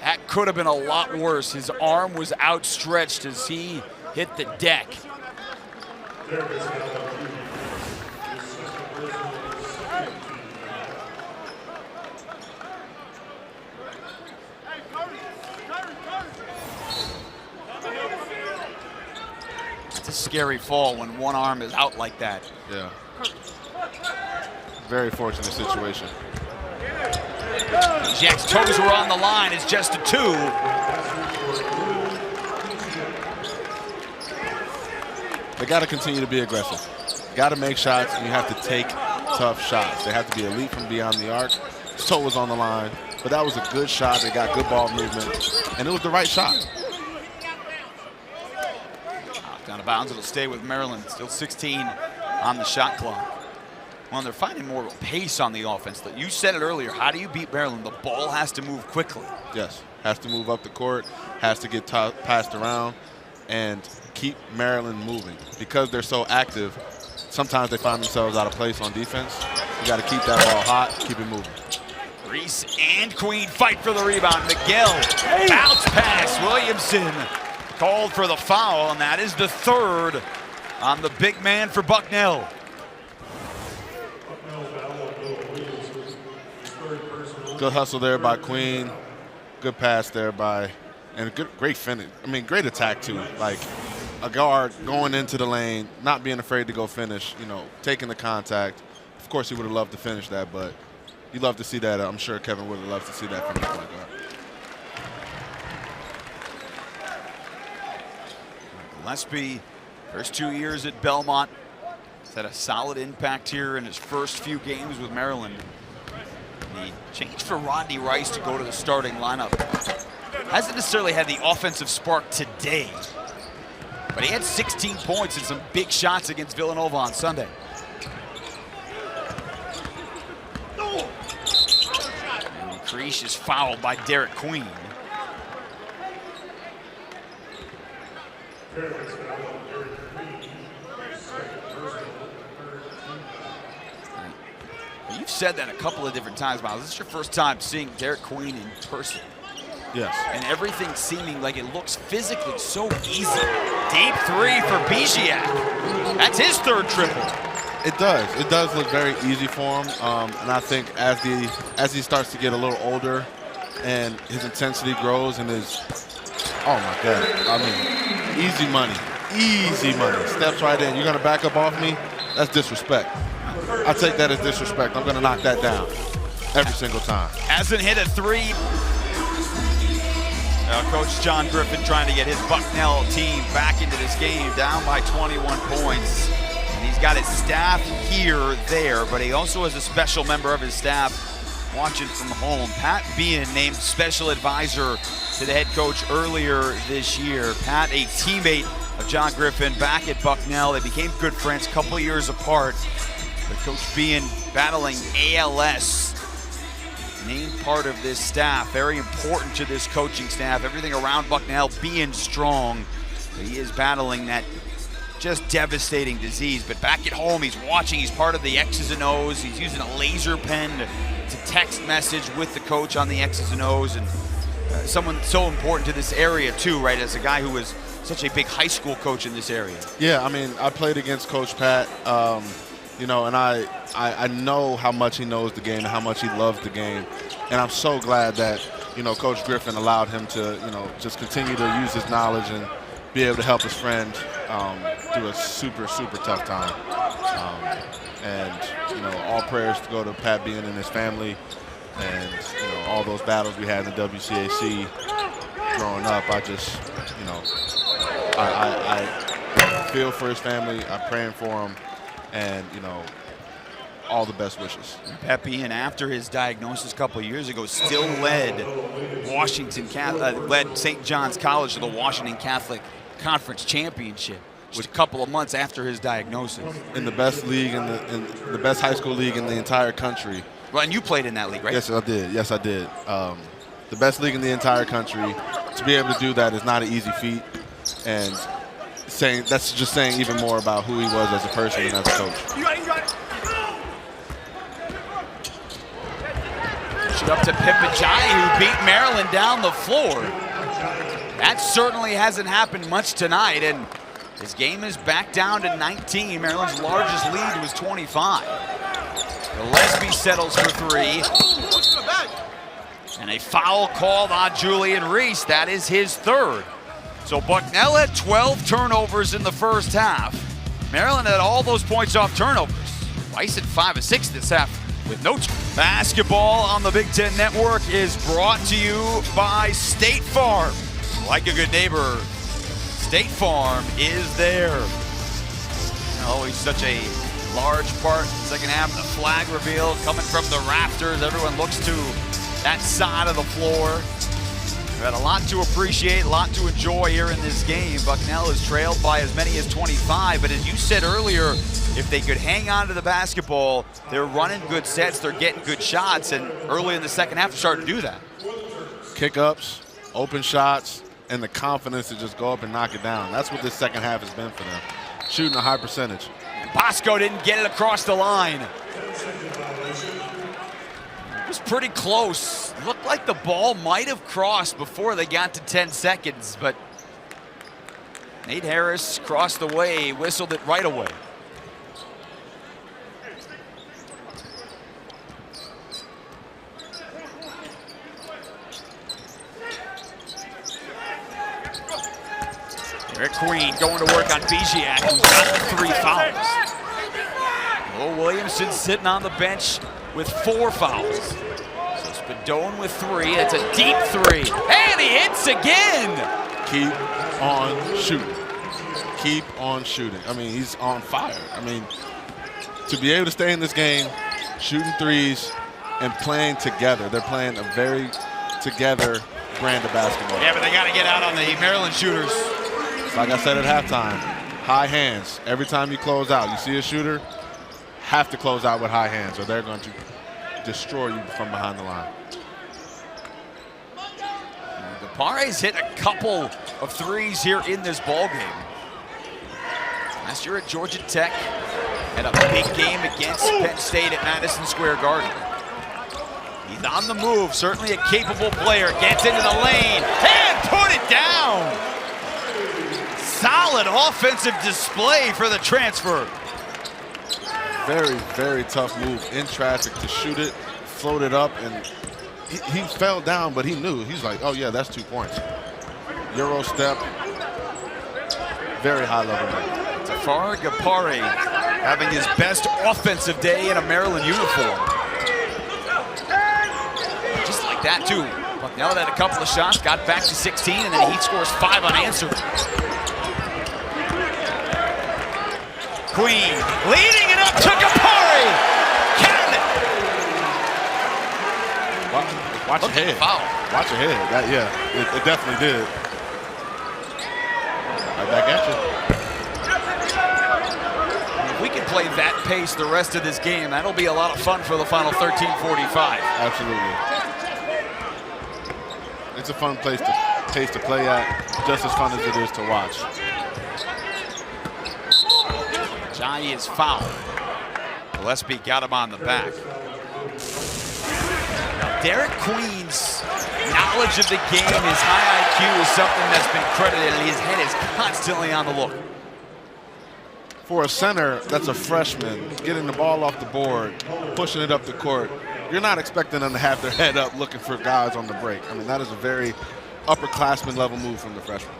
That could have been a lot worse. His arm was outstretched as he hit the deck. It's a scary fall when one arm is out like that. Yeah. Very fortunate situation. Jack's toes were on the line. It's just a 2. They got to continue to be aggressive. Got to make shots, and you have to take tough shots. They have to be elite from beyond the arc. His toe was on the line, but that was a good shot. They got good ball movement, and it was the right shot. Down of bounds, it'll stay with Maryland. Still 16 on the shot clock. Well, they're finding more pace on the offense. You said it earlier, how do you beat Maryland? The ball has to move quickly. Yes, has to move up the court, has to get passed around, and keep Maryland moving. Because they're so active, sometimes they find themselves out of place on defense. You got to keep that ball hot, keep it moving. Reese and Queen fight for the rebound. Miguel, bounce pass. Williamson called for the foul, and that is the third on the big man for Bucknell. Good hustle there by Queen. Good pass there by, and great finish. I mean, great attack too. Like a guard going into the lane, not being afraid to go finish, you know, taking the contact. Of course, he would have loved to finish that, but you love to see that. I'm sure Kevin would have loved to see that from the point guard. Gillespie, first 2 years at Belmont, has had a solid impact here in his first few games with Maryland. The change for Rodney Rice to go to the starting lineup hasn't necessarily had the offensive spark today, but he had 16 points and some big shots against Villanova on Sunday. And Creech is fouled by Derek Queen. You've said that a couple of different times, Miles. This is your first time seeing Derek Queen in person. Yes. And everything seeming like it looks physically so easy. Deep three for Bijiak. That's his third triple. It does. It does look very easy for him. And I think as he starts to get a little older and his intensity grows and his, oh my God, I mean, easy money. Easy money. Steps right in. You're going to back up off me? That's disrespect. I take that as disrespect. I'm going to knock that down every single time. Hasn't hit a three. Coach John Griffin trying to get his Bucknell team back into this game, down by 21 points. And he's got his staff here, there, but he also has a special member of his staff watching from home. Pat Bean named special advisor to the head coach earlier this year. Pat, a teammate of John Griffin back at Bucknell. They became good friends, a couple years apart. But Coach Bean battling ALS, named part of this staff, very important to this coaching staff. Everything around Bucknell being strong, but he is battling that just devastating disease. But back at home, he's watching, he's part of the X's and O's. He's using a laser pen to text message with the coach on the X's and O's, and someone so important to this area too, right, as a guy who was such a big high school coach in this area. Yeah, I mean, I played against Coach Pat, you know, and I know how much he knows the game and how much he loves the game. And I'm so glad that, you know, Coach Griffin allowed him to, you know, just continue to use his knowledge and be able to help his friend through a super, super tough time. And, you know, all prayers to go to Pat Bean and his family, and, you know, all those battles we had in the WCAC growing up. I just, you know, I feel for his family. I'm praying for him. And, you know, all the best wishes. Pat Bean, after his diagnosis a couple of years ago, still led led St. John's College to the Washington Catholic Conference Championship, just a couple of months after his diagnosis. In the best league, in the best high school league in the entire country. Well, and you played in that league, right? Yes, I did. Yes, I did. The best league in the entire country. To be able to do that is not an easy feat. And that's just saying even more about who he was as a person and as a coach. Shoot up to Pipajai, who beat Maryland down the floor. That certainly hasn't happened much tonight, and his game is back down to 19. Maryland's largest lead was 25. Gillespie settles for three. And a foul called on Julian Reese. That is his third. So Bucknell had 12 turnovers in the first half. Maryland had all those points off turnovers. Rice at 5 of 6 this half with no basketball on the Big Ten Network is brought to you by State Farm. Like a good neighbor, State Farm is there. Always such a large part. Second half, the flag reveal coming from the rafters. Everyone looks to that side of the floor. We've had a lot to appreciate, a lot to enjoy here in this game. Bucknell is trailed by as many as 25, but as you said earlier, if they could hang on to the basketball, they're running good sets, they're getting good shots, and early in the second half, they're starting to do that. Kick-ups, open shots, and the confidence to just go up and knock it down. That's what this second half has been for them. Shooting a high percentage. Bosco didn't get it across the line. It was pretty close. Looked like the ball might have crossed before they got to 10 seconds, but Nate Harris crossed the way, whistled it right away. Derek Queen going to work on Bijiak, who's got 3 fouls. Will Williamson sitting on the bench with 4 fouls. So Spadone with 3. It's a deep 3. And he hits again. Keep on shooting. Keep on shooting. I mean, he's on fire. I mean, to be able to stay in this game, shooting threes and playing together. They're playing a very together brand of basketball. Yeah, but they got to get out on the Maryland shooters. Like I said at halftime, high hands. Every time you close out, you see a shooter, have to close out with high hands or they're going to destroy you from behind the line. Gapare's hit a couple of threes here in this ball game. Last year at Georgia Tech, had a big game against Penn State at Madison Square Garden. He's on the move, certainly a capable player. Gets into the lane and put it down. Solid offensive display for the transfer. Very, very tough move in traffic to shoot it, float it up, and he fell down, but he knew. He's like, oh yeah, that's 2 points. Euro step, very high level move. Tafari Gapare having his best offensive day in a Maryland uniform. Just like that too. Bucknell had a couple of shots, got back to 16, and then he scores 5 unanswered. Queen leading it up to Gapare. Can it? Watch your head. Foul. Watch your head. That, yeah, it definitely did. Right back at you. If we can play that pace the rest of this game, that'll be a lot of fun for the final 13:45. Absolutely. It's a fun pace to play at, just as fun as it is to watch. Johnny is fouled. Gillespie got him on the back. Now, Derek Queen's knowledge of the game, his high IQ is something that's been credited, and his head is constantly on the look. For a center that's a freshman, getting the ball off the board, pushing it up the court, you're not expecting them to have their head up looking for guys on the break. I mean, that is a very upperclassman level move from the freshman.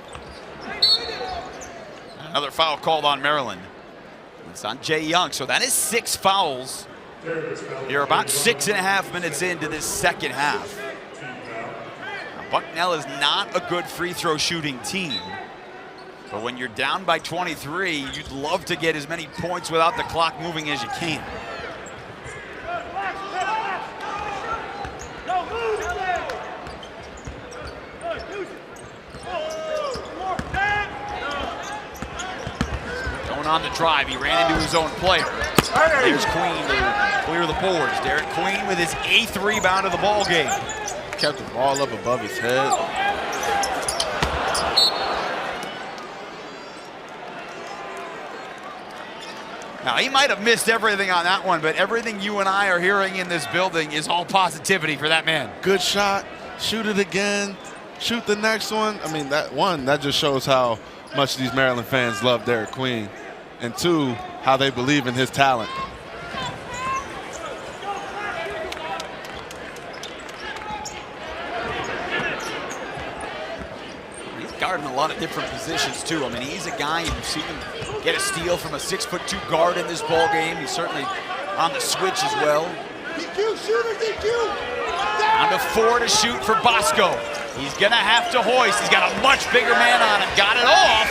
Another foul called on Maryland. It's on Jay Young, so that is 6 fouls. You're about 6.5 minutes into this second half. Now, Bucknell is not a good free throw shooting team, but when you're down by 23, you'd love to get as many points without the clock moving as you can. On the drive, he ran into his own player. There's Queen to clear the boards. Derek Queen with his 8th rebound of the ball game. Kept the ball up above his head. Now, he might have missed everything on that one, but everything you and I are hearing in this building is all positivity for that man. Good shot, shoot it again, shoot the next one. I mean, that just shows how much these Maryland fans love Derek Queen. And 2, how they believe in his talent. He's guarding a lot of different positions too. I mean, he's a guy, you've seen him get a steal from a 6'2" guard in this ball game. He's certainly on the switch as well. DQ, shooter, DQ. On to 4 to shoot for Bosco. He's gonna have to hoist. He's got a much bigger man on him. Got it off.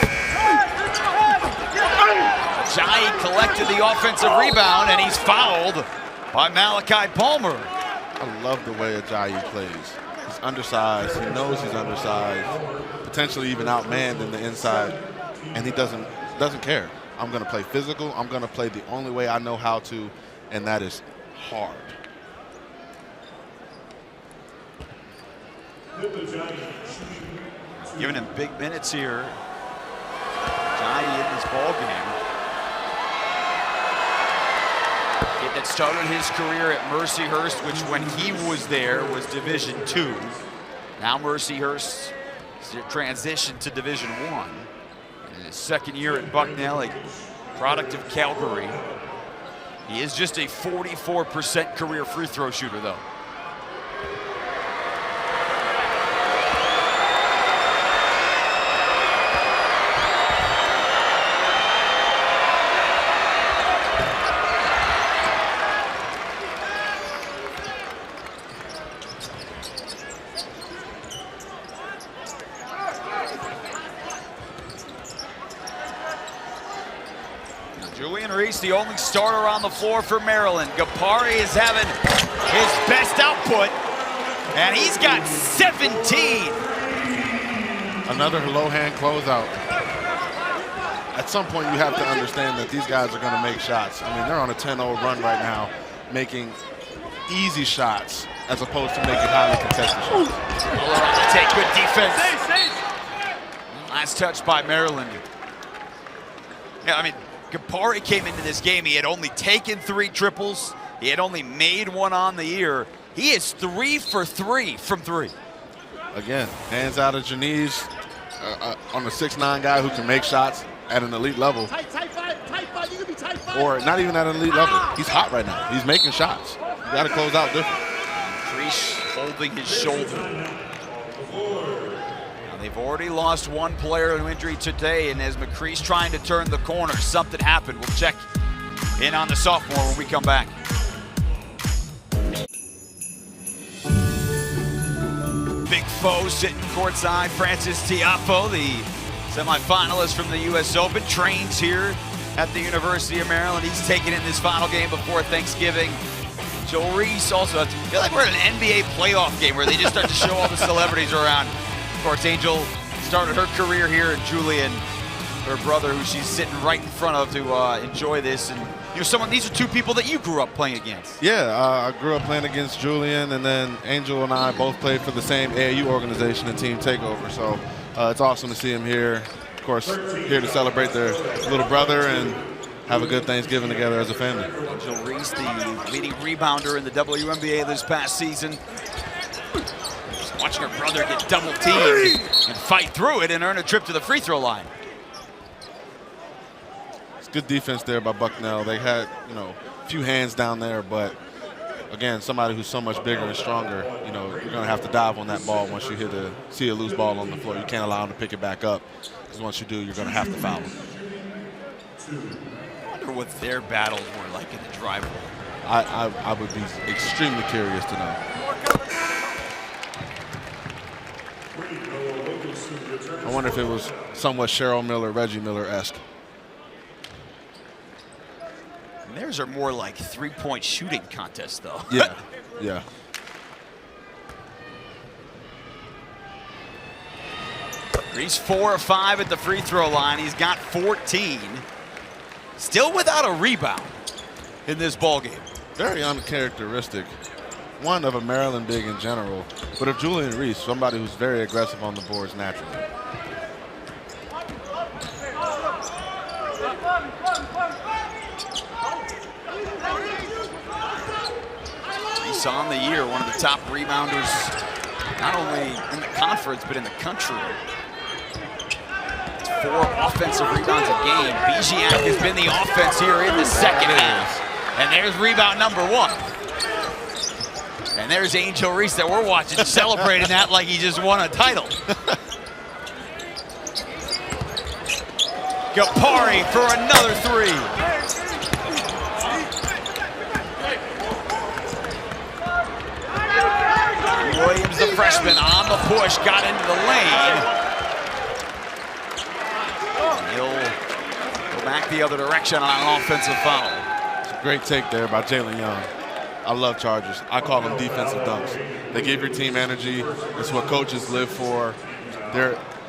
Ajayi collected the offensive rebound, and he's fouled by Malachi Palmer. I love the way Ajayi plays. He's undersized. He knows he's undersized. Potentially even outmanned in the inside, and he doesn't care. I'm going to play physical. I'm going to play the only way I know how to, and that is hard. Giving him big minutes here. Johnny in this ball game. Kid that started his career at Mercyhurst, which when he was there was Division II. Now Mercyhurst transitioned to Division I. In his second year at Bucknell, a product of Calgary. He is just a 44% career free throw shooter, though. Julian Reese, the only starter on the floor for Maryland. Gapari is having his best output, and he's got 17. Another low-hand closeout. At some point, you have to understand that these guys are going to make shots. I mean, they're on a 10-0 run right now, making easy shots as opposed to making highly contested shots. Take good defense. Last touch by Maryland. Yeah, I mean, Gapari came into this game, he had only taken 3 triples. He had only made 1 on the year. He is 3 for 3 from 3. Again, hands out of your knees on a 6'9" guy who can make shots at an elite level. Tight five, you can be tight five. Or not even at an elite level. He's hot right now. He's making shots. You got to close out different. Reese holding his shoulder. They've already lost 1 player to injury today, and as McCree's trying to turn the corner, something happened. We'll check in on the sophomore when we come back. Big foe sitting courtside, Francis Tiafoe, the semifinalist from the U.S. Open, trains here at the University of Maryland. He's taking in this final game before Thanksgiving. Joe Reese also, I feel like we're at an NBA playoff game where they just start to show all the celebrities around. Of course, Angel started her career here, and Julian, her brother, who she's sitting right in front of to enjoy this. And you know, these are 2 people that you grew up playing against. Yeah, I grew up playing against Julian, and then Angel and I both played for the same AAU organization and Team Takeover. So it's awesome to see him here. Of course, here to celebrate their little brother and have a good Thanksgiving together as a family. Angel Reese, the leading rebounder in the WNBA this past season. Watching her brother get double teamed and fight through it and earn a trip to the free throw line. It's good defense there by Bucknell. They had, you know, a few hands down there, but again, somebody who's so much bigger and stronger, you know, you're going to have to dive on that ball once you see a loose ball on the floor. You can't allow him to pick it back up, because once you do, you're going to have to foul him. I wonder what their battles were like in the driveway. I would be extremely curious to know. I wonder if it was somewhat Cheryl Miller, Reggie Miller-esque. And theirs are more like 3-point shooting contests, though. Yeah, yeah. He's 4 of 5 at the free throw line. He's got 14. Still without a rebound in this ball game. Very uncharacteristic. One of a Maryland big in general, but of Julian Reese, somebody who's very aggressive on the boards naturally. Reese on the year, one of the top rebounders, not only in the conference, but in the country. 4 offensive rebounds a game. Bijiak has been the offense here in the second half. And there's rebound number 1. And there's Angel Reese that we're watching celebrating that like he just won a title. Gapari for another 3. Williams, the freshman, on the push, got into the lane. He'll go back the other direction on an offensive foul. It's a great take there by Jalen Young. I love Chargers. I call them defensive dunks. They give your team energy. It's what coaches live for.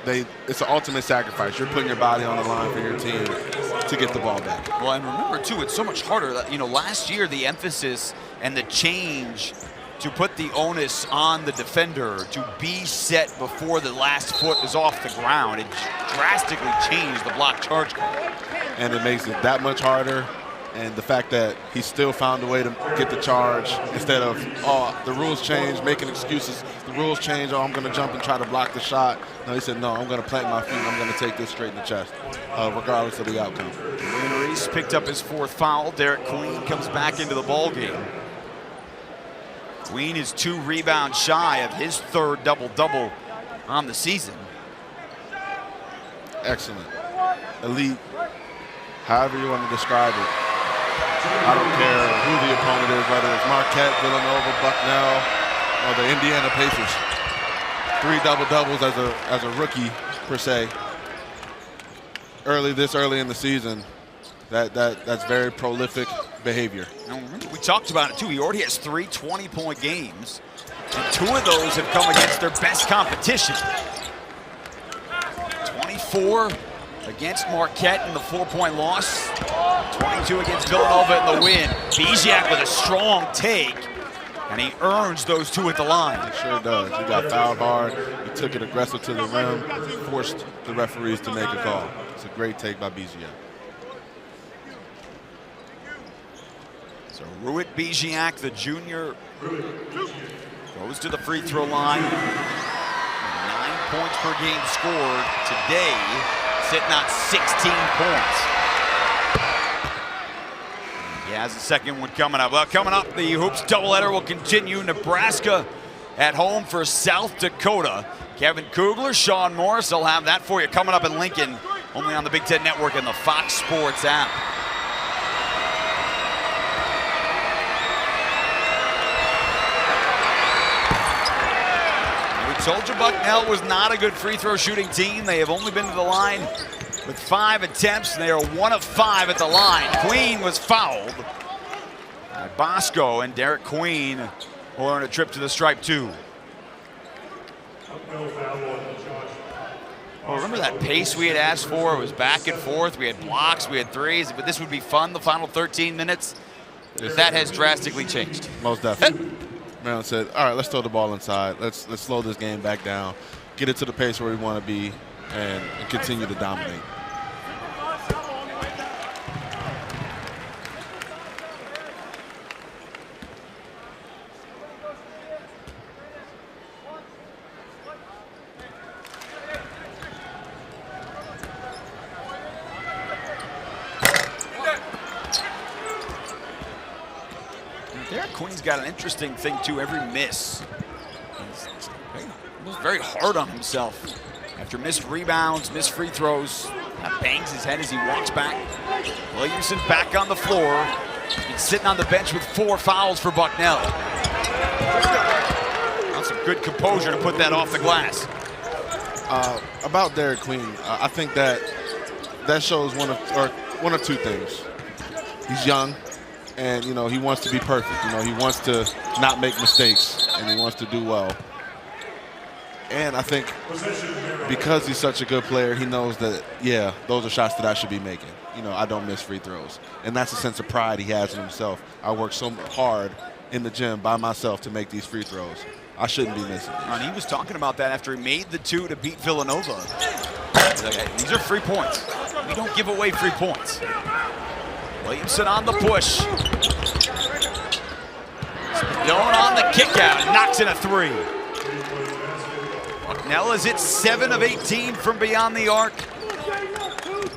It's an ultimate sacrifice. You're putting your body on the line for your team to get the ball back. Well, and remember too, it's so much harder. You know, last year the emphasis and the change to put the onus on the defender to be set before the last foot is off the ground. It drastically changed the block charge call. And it makes it that much harder. And the fact that he still found a way to get the charge instead of, oh, the rules change, making excuses. The rules change, oh, I'm going to jump and try to block the shot. No, he said, no, I'm going to plant my feet. I'm going to take this straight in the chest, regardless of the outcome. Wayne Reese picked up his 4th foul. Derek Queen comes back into the ballgame. Queen is 2 rebounds shy of his 3rd double-double on the season. Excellent. Elite, however you want to describe it. I don't care who the opponent is, whether it's Marquette, Villanova, Bucknell, or the Indiana Pacers. 3 double-doubles as a rookie, per se. This early in the season, that's very prolific behavior. Now, remember, we talked about it too. He already has 3 20-point games, and 2 of those have come against their best competition. 24 against Marquette in the 4-point loss. 22 against Villanova in the win. Biziak with a strong take, and he earns those 2 at the line. He sure does. He got fouled hard. He took it aggressive to the rim, forced the referees to make a call. It's a great take by Biziak. So Ruit Biziak, the junior, goes to the free throw line. 9 points per game scored today, sitting on 16 points. He has a second one coming up. Well, coming up, the Hoops doubleheader will continue. Nebraska at home for South Dakota. Kevin Kugler, Sean Morris, they'll have that for you coming up in Lincoln, only on the Big Ten Network and the Fox Sports app. We told you Bucknell was not a good free throw shooting team. They have only been to the line with 5 attempts, and they are 1 of 5 at the line. Queen was fouled by Bosco, and Derek Queen will earn a trip to the stripe too. Well, remember that pace we had asked for? It was back and forth. We had blocks, we had threes, but this would be fun the final 13 minutes. That has drastically changed. Most definitely. Maryland said, all right, let's throw the ball inside. Let's slow this game back down, get it to the pace where we want to be, and continue to dominate. Derek Queen's got an interesting thing too. Every miss, he's very hard on himself. After missed rebounds, missed free throws, bangs his head as he walks back. Williamson back on the floor. He's sitting on the bench with 4 fouls for Bucknell. That's some good composure to put that off the glass. About Derek Queen, I think that shows one of 2 things. He's young, and he wants to be perfect. He wants to not make mistakes, and he wants to do well. And I think because he's such a good player, he knows that, yeah, those are shots that I should be making. I don't miss free throws. And that's a sense of pride he has in himself. I work so hard in the gym by myself to make these free throws. I shouldn't be missing these. And he was talking about that after he made the 2 to beat Villanova. He's like, hey, these are free points. We don't give away free points. Williamson on the push. Stone on the kick out, knocks in a 3. Bucknell is at 7 of 18 from beyond the arc.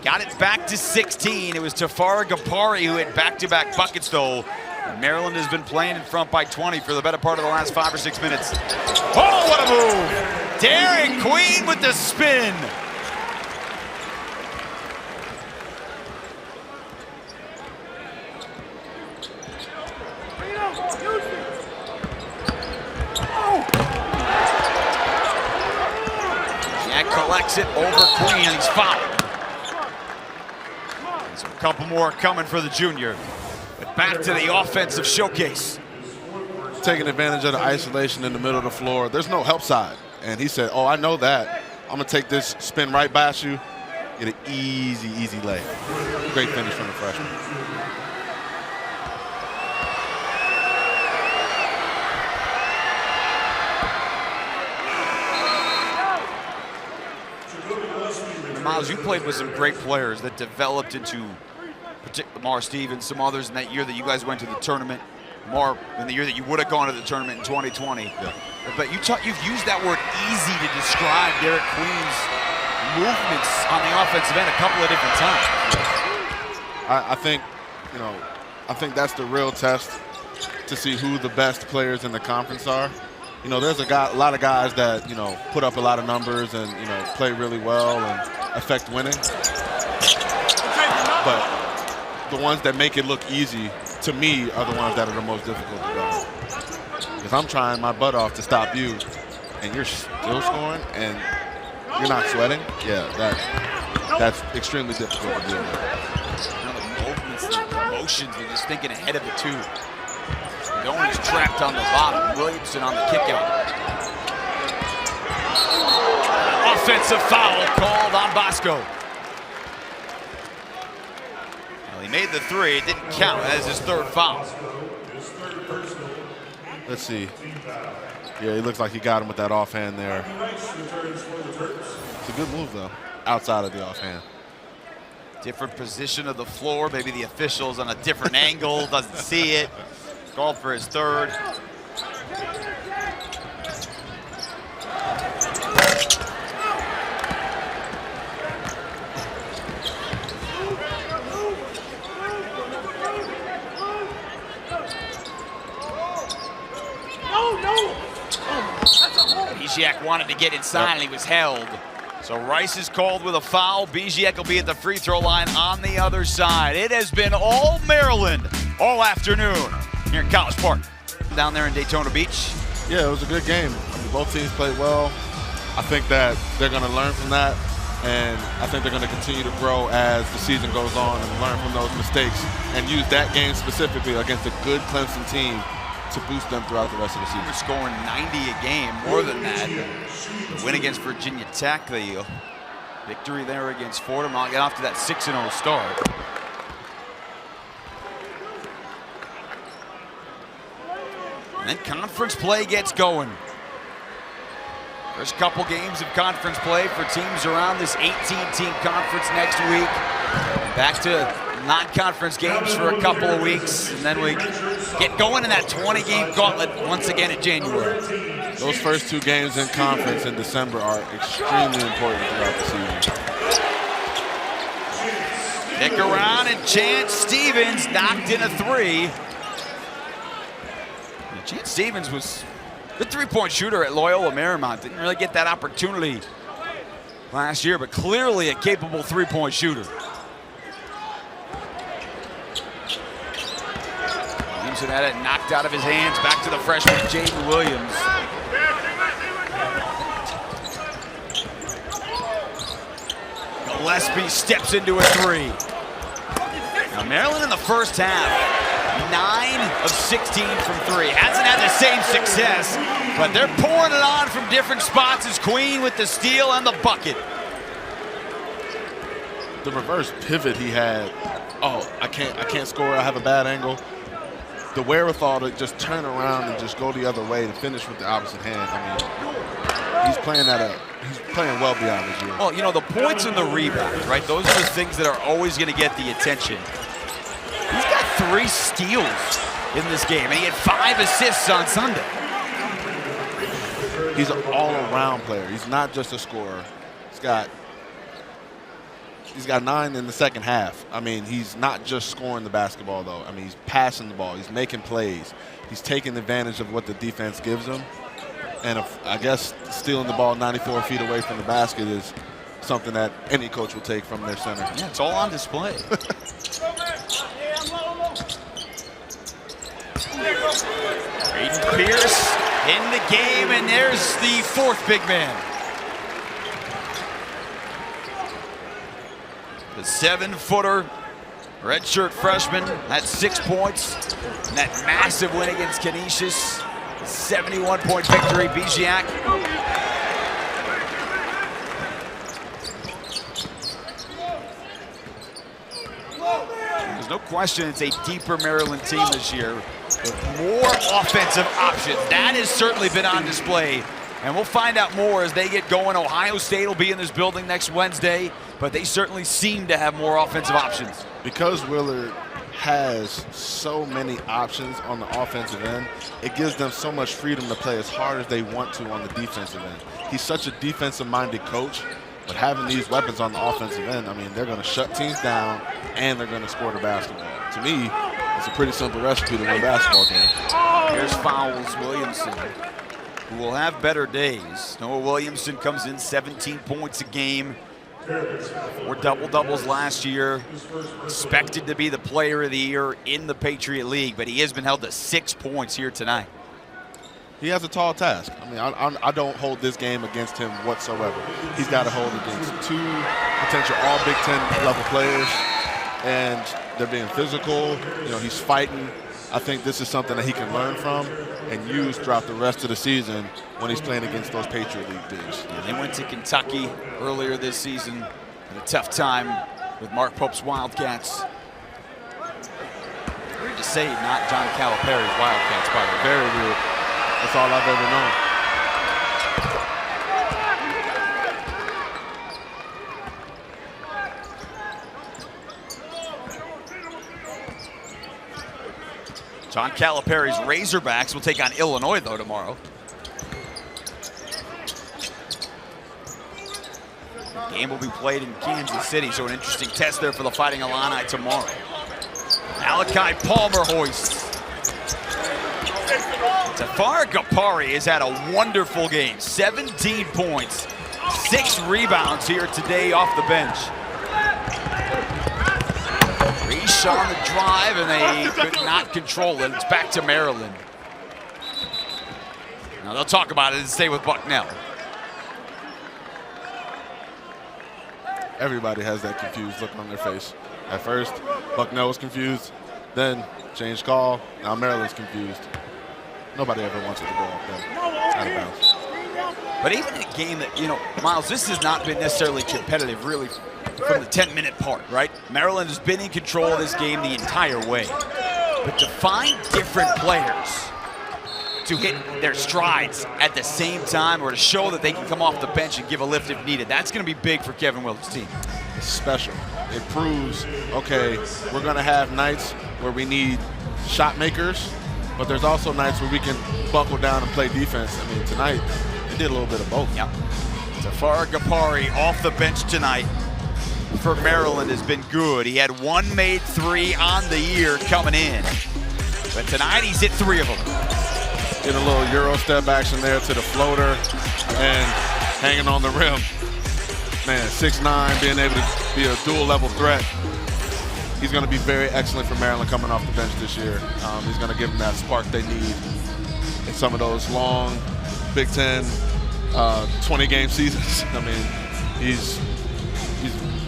Got it back to 16. It was Tafara Gapari who hit back-to-back buckets though. And Maryland has been playing in front by 20 for the better part of the last 5 or 6 minutes. Oh, what a move! Derek Queen with the spin. And collects it over Queen, and he's fouled. So a couple more coming for the junior. But back to the offensive showcase. Taking advantage of the isolation in the middle of the floor. There's no help side. And he said, oh, I know that. I'm going to take this, spin right past you, get an easy, easy lay. Great finish from the freshman. Miles, you played with some great players that developed into, particularly Mar Stevens, some others in that year that you guys went to the tournament. More in the year that you would have gone to the tournament in 2020. Yeah. But you've used that word easy to describe Derek Queen's movements on the offensive end a couple of different times. I think, I think that's the real test to see who the best players in the conference are. There's a lot of guys that, put up a lot of numbers and, play really well and affect winning. But the ones that make it look easy, to me, are the ones that are the most difficult to guard. If I'm trying my butt off to stop you and you're still scoring and you're not sweating, yeah, that's extremely difficult to deal with. The movements, the motions, and just thinking ahead of it too. Nolan's trapped on the bottom. Williamson on the kick out. Offensive foul called on Bosco. Well, he made the three. It didn't count as his third foul. Let's see. Yeah, he looks like he got him with that offhand there. It's a good move, though, outside of the offhand. Different position of the floor. Maybe the official's on a different angle, doesn't see it. Called for his third. Biziak wanted to get inside and he was held. So Rice is called with a foul. Biziak will be at the free throw line on the other side. It has been all Maryland all afternoon here in College Park. Down there in Daytona Beach. Yeah, it was a good game. Both teams played well. I think that they're going to learn from that, and I think they're going to continue to grow as the season goes on and learn from those mistakes and use that game specifically against a good Clemson team to boost them throughout the rest of the season. They're scoring 90 a game, more than that. The win against Virginia Tech, the victory there against Fordham, I'll get off to that 6-0 start. And then conference play gets going. First couple games of conference play for teams around this 18-team conference next week. Back to non-conference games for a couple of weeks, and then we get going in that 20-game gauntlet once again in January. Those first two games in conference in December are extremely important throughout the season. Stick around, and Chance Stevens knocked in a three. Chance Stevens was a good three-point shooter at Loyola Marymount. Didn't really get that opportunity last year, but clearly a capable three-point shooter. Williamson had it knocked out of his hands. Back to the freshman, Jaden Williams. Gillespie steps into a three. Now Maryland in the first half, 9 of 16 from three. Hasn't had the same success, but they're pouring it on from different spots as Queen with the steal and the bucket. The reverse pivot he had, oh, I can't score, I have a bad angle. The wherewithal to just turn around and just go the other way to finish with the opposite hand. I mean, he's playing well beyond his years. Well, the points and the rebounds, right? Those are the things that are always going to get the attention. He's got 3 steals in this game, and he had 5 assists on Sunday. He's an all-around player. He's not just a scorer. He's got 9 in the second half. I mean, he's not just scoring the basketball, though. I mean, he's passing the ball. He's making plays. He's taking advantage of what the defense gives him. And I guess stealing the ball 94 feet away from the basket is something that any coach will take from their center. Yeah, it's all on display. Aiden Pierce in the game, and there's the 4th big man. The 7-footer, redshirt freshman, had 6 points in that massive win against Canisius. 71-point victory, Biziak. There's no question it's a deeper Maryland team this year with more offensive options. That has certainly been on display. And we'll find out more as they get going. Ohio State will be in this building next Wednesday, but they certainly seem to have more offensive options. Because Willard has so many options on the offensive end, it gives them so much freedom to play as hard as they want to on the defensive end. He's such a defensive-minded coach, but having these weapons on the offensive end, I mean, they're going to shut teams down and they're going to score the basketball. To me, it's a pretty simple recipe to win a basketball game. Here's Fowles Williamson, who will have better days. Noah Williamson comes in 17 points a game, 4 double-doubles last year, expected to be the player of the year in the Patriot League, but he has been held to 6 points here tonight. He has a tall task. I mean, I don't hold this game against him whatsoever. He's got to hold against 2 potential all Big Ten level players, and they're being physical. You know, he's fighting. I think this is something that he can learn from and use throughout the rest of the season when he's playing against those Patriot League bigs. Yeah, they went to Kentucky earlier this season, had a tough time with Mark Pope's Wildcats. Weird to say not John Calipari's Wildcats, by the way. Very weird. That's all I've ever known. John Calipari's Razorbacks will take on Illinois, though, tomorrow. The game will be played in Kansas City, so an interesting test there for the Fighting Illini tomorrow. Malachi Palmer hoists. Tafari Gapari has had a wonderful game. 17 points, 6 rebounds here today off the bench. Reach on the drive, and they could not control it. It's back to Maryland. Now they'll talk about it and stay with Bucknell. Everybody has that confused look on their face. At first, Bucknell was confused, then changed call, now Maryland's confused. Nobody ever wants it to go off that out of bounds. But even in a game that, you know, Miles, this has not been necessarily competitive, really, from the 10-minute part, right? Maryland has been in control of this game the entire way. But to find different players to hit their strides at the same time or to show that they can come off the bench and give a lift if needed, that's going to be big for Kevin Willard's team. It's special. It proves, okay, we're going to have nights where we need shot makers, but there's also nights where we can buckle down and play defense. I mean, tonight, they did a little bit of both. Yep. Tafari Gapari off the bench tonight for Maryland has been good. He had 1 made 3 on the year coming in. But tonight he's hit 3 of them. Getting a little Euro step action there to the floater and hanging on the rim. Man, 6'9", being able to be a dual level threat. He's going to be very excellent for Maryland coming off the bench this year. He's going to give them that spark they need in some of those long Big Ten 20-game seasons. I mean, he's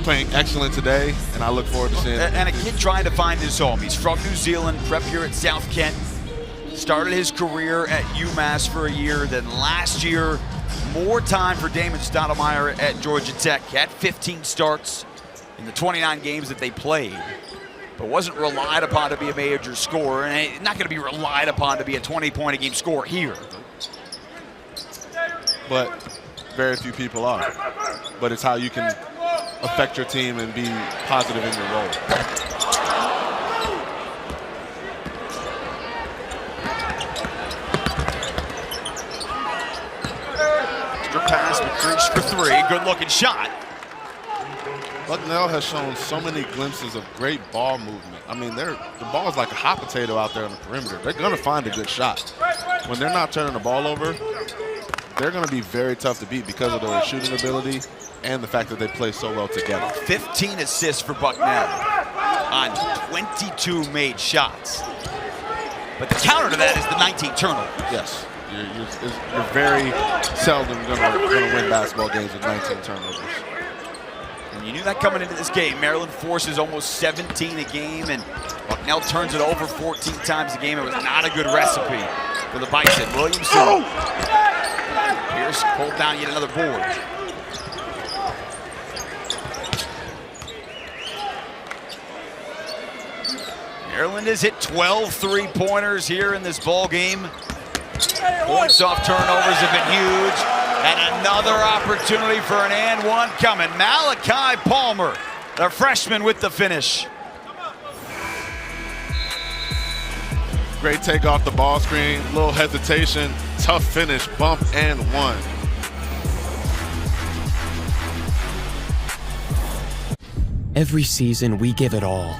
playing excellent today, and I look forward to seeing him. And a kid trying to find his home. He's from New Zealand, prep here at South Kent. Started his career at UMass for a year, then last year, more time for Damon Stoudemire at Georgia Tech. Had 15 starts in the 29 games that they played, but wasn't relied upon to be a major scorer, and not going to be relied upon to be a 20-point-a-game scorer here. But very few people are. But it's how you can affect your team and be positive in your role. Extra pass, McCreesh for 3. Good-looking shot. Bucknell has shown so many glimpses of great ball movement. I mean, the ball is like a hot potato out there on the perimeter. They're going to find a good shot. When they're not turning the ball over, they're going to be very tough to beat because of their shooting ability and the fact that they play so well together. 15 assists for Bucknell on 22 made shots. But the counter to that is the 19 turnovers. Yes, you're very seldom going to win basketball games with 19 turnovers. And you knew that coming into this game. Maryland forces almost 17 a game, and Bucknell turns it over 14 times a game. It was not a good recipe for the Bison. Williamson. Pierce pulled down yet another board. Maryland has hit 12 three-pointers here in this ball game. Points off turnovers have been huge. And another opportunity for an and one coming. Malachi Palmer, the freshman, with the finish. Great take off the ball screen, little hesitation, tough finish, bump and one. Every season, we give it all.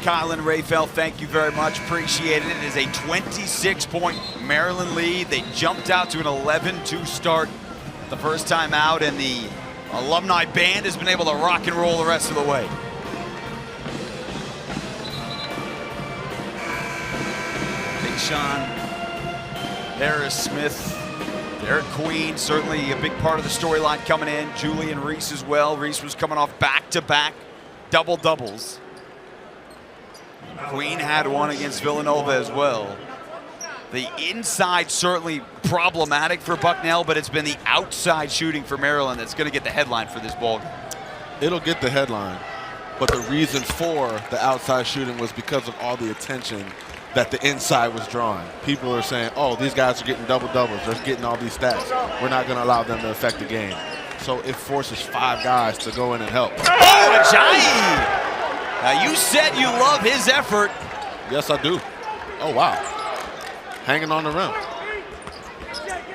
Kylan Rayfeld, thank you very much. Appreciate it. It is a 26-point Maryland lead. They jumped out to an 11-2 start the first time out, and the alumni band has been able to rock and roll the rest of the way. Big Sean, Harris Smith, Derek Queen, certainly a big part of the storyline coming in. Julian Reese as well. Reese was coming off back-to-back double-doubles. Queen had one against Villanova as well. The inside certainly problematic for Bucknell, but it's been the outside shooting for Maryland that's going to get the headline for this ball game. It'll get the headline, but the reason for the outside shooting was because of all the attention that the inside was drawing. People are saying, oh, these guys are getting double-doubles. They're getting all these stats. We're not going to allow them to affect the game. So it forces 5 guys to go in and help. Oh, Ajayi! Now, you said you love his effort. Yes, I do. Oh, wow. Hanging on the rim.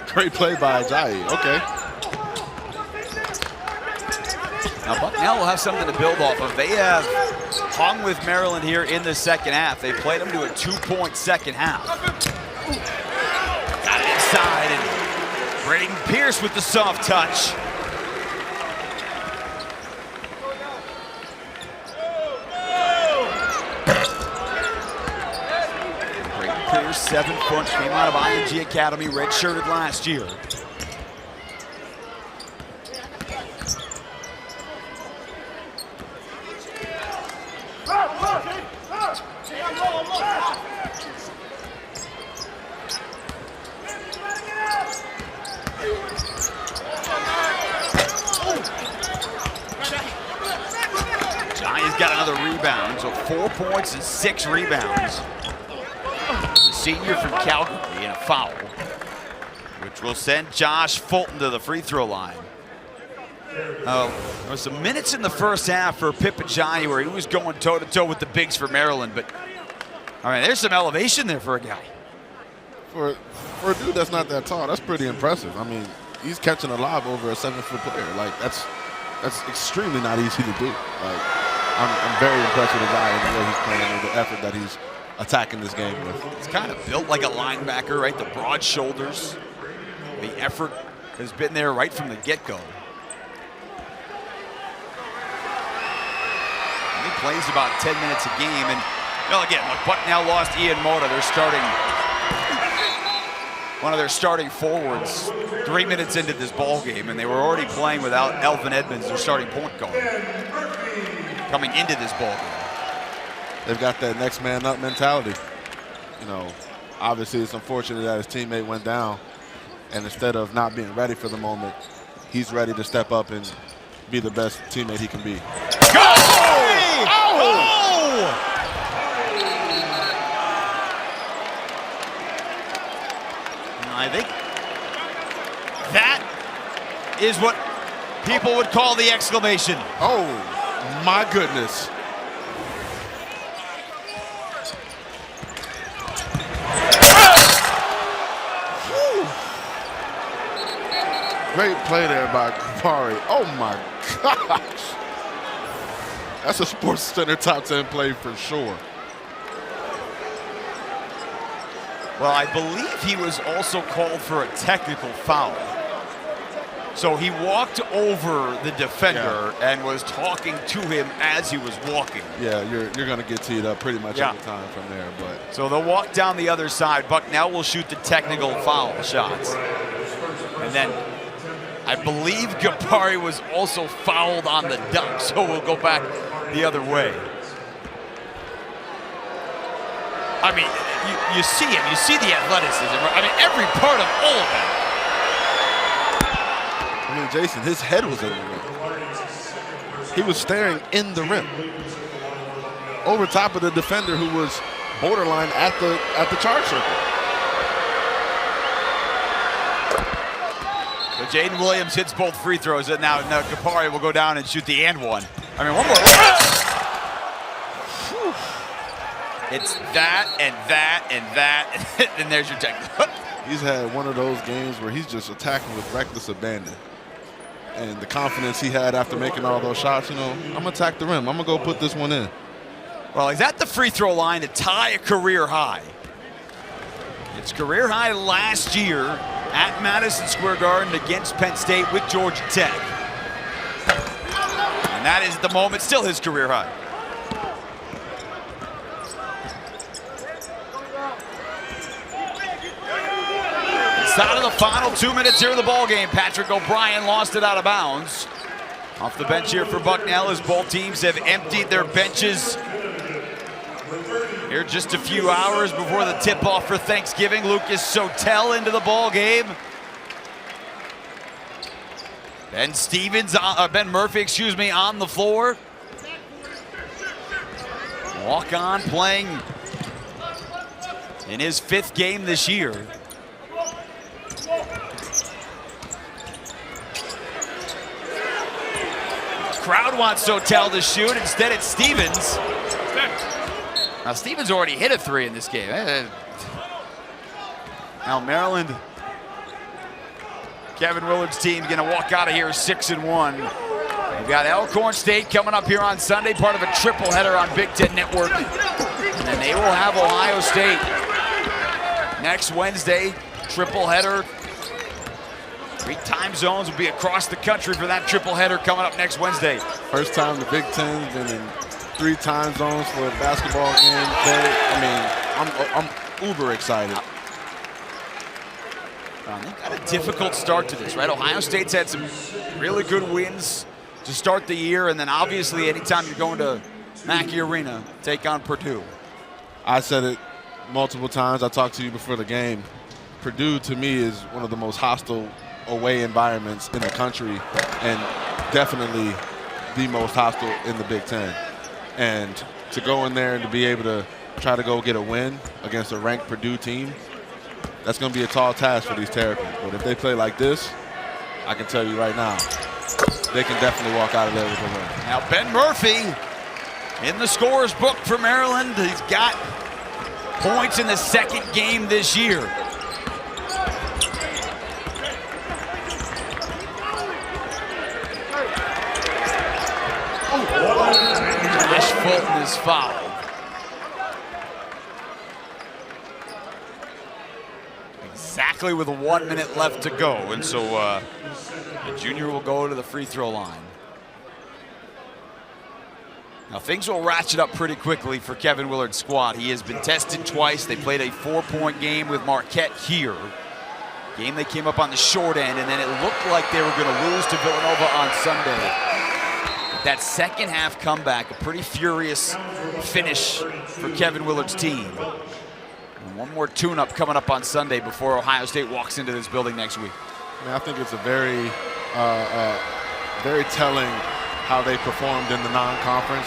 Great play by Ajayi. Okay. Now, Bucknell will have something to build off of. They have hung with Maryland here in the second half. They played them to a 2-point second half. Got it inside, and Braden Pierce with the soft touch. Pierce, 7 foot, came out of IMG Academy, redshirted last year. Johnny's got another rebound, so 4 points and 6 rebounds. The senior from Calgary in a foul, which will send Josh Fulton to the free throw line. There was some minutes in the first half for Pip Ajayi where he was going toe-to-toe with the bigs for Maryland, but I mean, there's some elevation there for a guy. For a dude that's not that tall, that's pretty impressive. I mean, he's catching a lob over a 7-foot player. Like, that's extremely not easy to do. Like, I'm very impressed with the guy and the way he's playing and the effort that he's attacking this game with. He's kind of built like a linebacker, right? The broad shoulders. The effort has been there right from the get-go. He plays about 10 minutes a game, and you know, again, look, Bucknell lost Ian Mota. They're starting one of their starting forwards 3 minutes into this ball game, and they were already playing without Elvin Edmonds, their starting point guard, coming into this ball game. They've got that next man up mentality. You know, obviously it's unfortunate that his teammate went down, and instead of not being ready for the moment, he's ready to step up and be the best teammate he can be. Go! Oh! I think that is what people would call the exclamation. Oh, my goodness. Great play there by Kupari. Oh my gosh. That's a Sports Center top 10 play for sure. Well, I believe he was also called for a technical foul. So he walked over the defender and was talking to him as he was walking. Yeah, you're going to get teed up pretty much every time from there. But so they'll walk down the other side. Bucknell will shoot the technical foul shots. And then I believe Gapari was also fouled on the dunk, so we'll go back the other way. I mean, you see him, you see the athleticism. I mean, every part of all of it. I mean, Jason, his head was in the rim. He was staring in the rim, over top of the defender who was borderline at the charge circle. So Jaden Williams hits both free throws, and now Gapari will go down and shoot the and one. I mean, one more. It's that and that and that, and there's your technical. He's had one of those games where he's just attacking with reckless abandon. And the confidence he had after making all those shots, you know, I'm going to attack the rim. I'm going to go put this one in. Well, he's at the free throw line to tie a career high. It's career high last year at Madison Square Garden against Penn State with Georgia Tech. And that is at the moment still his career high. Out of the final 2 minutes here in the ball game. Patrick O'Brien lost it out of bounds. Off the bench here for Bucknell as both teams have emptied their benches here just a few hours before the tip-off for Thanksgiving. Lucas Sotel into the ball game. Ben Murphy, excuse me, on the floor. Walk-on playing in his 5th game this year. Crowd wants Sotel to shoot. Instead, it's Stevens. Now, Stevens already hit a 3 in this game. Now, Maryland, Kevin Willard's team going to walk out of here 6-1. We've got Elkhorn State coming up here on Sunday, part of a triple header on Big Ten Network. And then they will have Ohio State next Wednesday, triple header. 3 time zones will be across the country for that triple header coming up next Wednesday. First time the Big Ten's been in 3 time zones for a basketball game. I'm uber excited. They've got a difficult start to this, right? Ohio State's had some really good wins to start the year, and then obviously anytime you're going to Mackey Arena, take on Purdue. I said it multiple times. I talked to you before the game. Purdue, to me, is one of the most hostile away environments in the country, and definitely the most hostile in the Big Ten. And to go in there and to be able to try to go get a win against a ranked Purdue team, that's going to be a tall task for these Terrapins. But if they play like this, I can tell you right now, they can definitely walk out of there with a win. Now Ben Murphy in the scorer's book for Maryland. He's got points in the 2nd game this year. Josh Fulton is fouled. Exactly with 1 minute left to go, and so the junior will go to the free throw line. Now things will ratchet up pretty quickly for Kevin Willard's squad. He has been tested twice. They played a 4-point game with Marquette here. Game they came up on the short end, and then it looked like they were going to lose to Villanova on Sunday. That second half comeback, a pretty furious finish for Kevin Willard's team. And one more tune-up coming up on Sunday before Ohio State walks into this building next week. I mean, I think it's a very, very telling how they performed in the non-conference,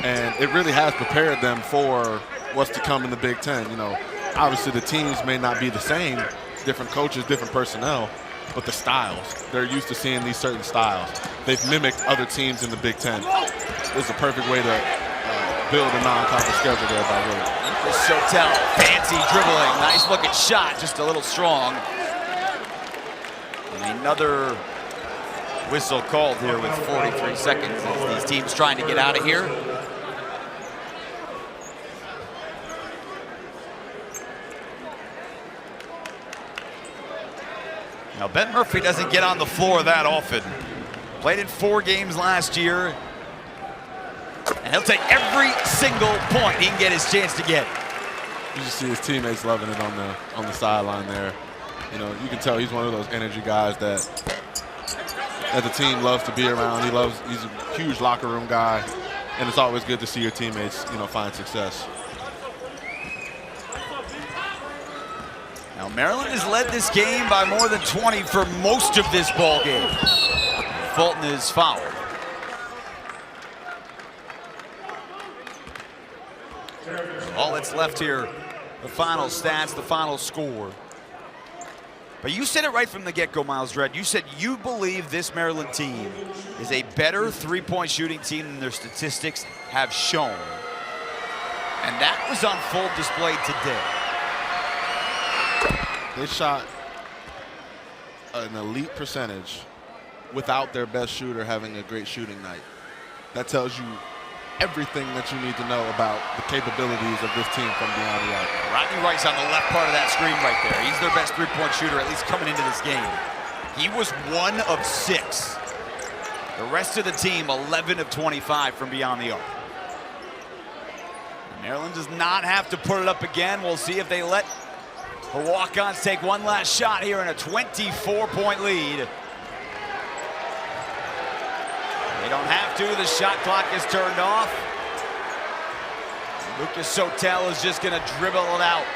and it really has prepared them for what's to come in the Big Ten. You know, obviously the teams may not be the same, different coaches, different personnel, but the styles, they're used to seeing these certain styles. They've mimicked other teams in the Big Ten. It's a perfect way to build a non-conference schedule there by Willard. Sotel, fancy dribbling, nice looking shot, just a little strong. And another whistle called here with 43 seconds as these teams trying to get out of here. Now Ben Murphy doesn't get on the floor that often. Played in 4 games last year. And he'll take every single point he can get his chance to get. You just see his teammates loving it on the sideline there. You know, you can tell he's one of those energy guys that that the team loves to be around. He's a huge locker room guy, and it's always good to see your teammates, find success. Now Maryland has led this game by more than 20 for most of this ball game. Fulton is fouled. All that's left here, the final stats, the final score. But you said it right from the get-go, Miles Dredd. You said you believe this Maryland team is a better three-point shooting team than their statistics have shown. And that was on full display today. They shot an elite percentage without their best shooter having a great shooting night. That tells you everything that you need to know about the capabilities of this team from beyond the arc. Rodney Rice on the left part of that screen right there. He's their best three-point shooter, at least coming into this game. He was 1 of 6. The rest of the team, 11 of 25 from beyond the arc. Maryland does not have to put it up again. We'll see if they let the walk-ons take one last shot here in a 24-point lead. They don't have to. The shot clock is turned off. Lucas Sotel is just going to dribble it out.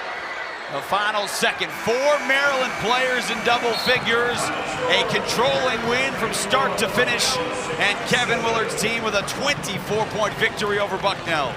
The final second. 4 Maryland players in double figures. A controlling win from start to finish. And Kevin Willard's team with a 24-point victory over Bucknell.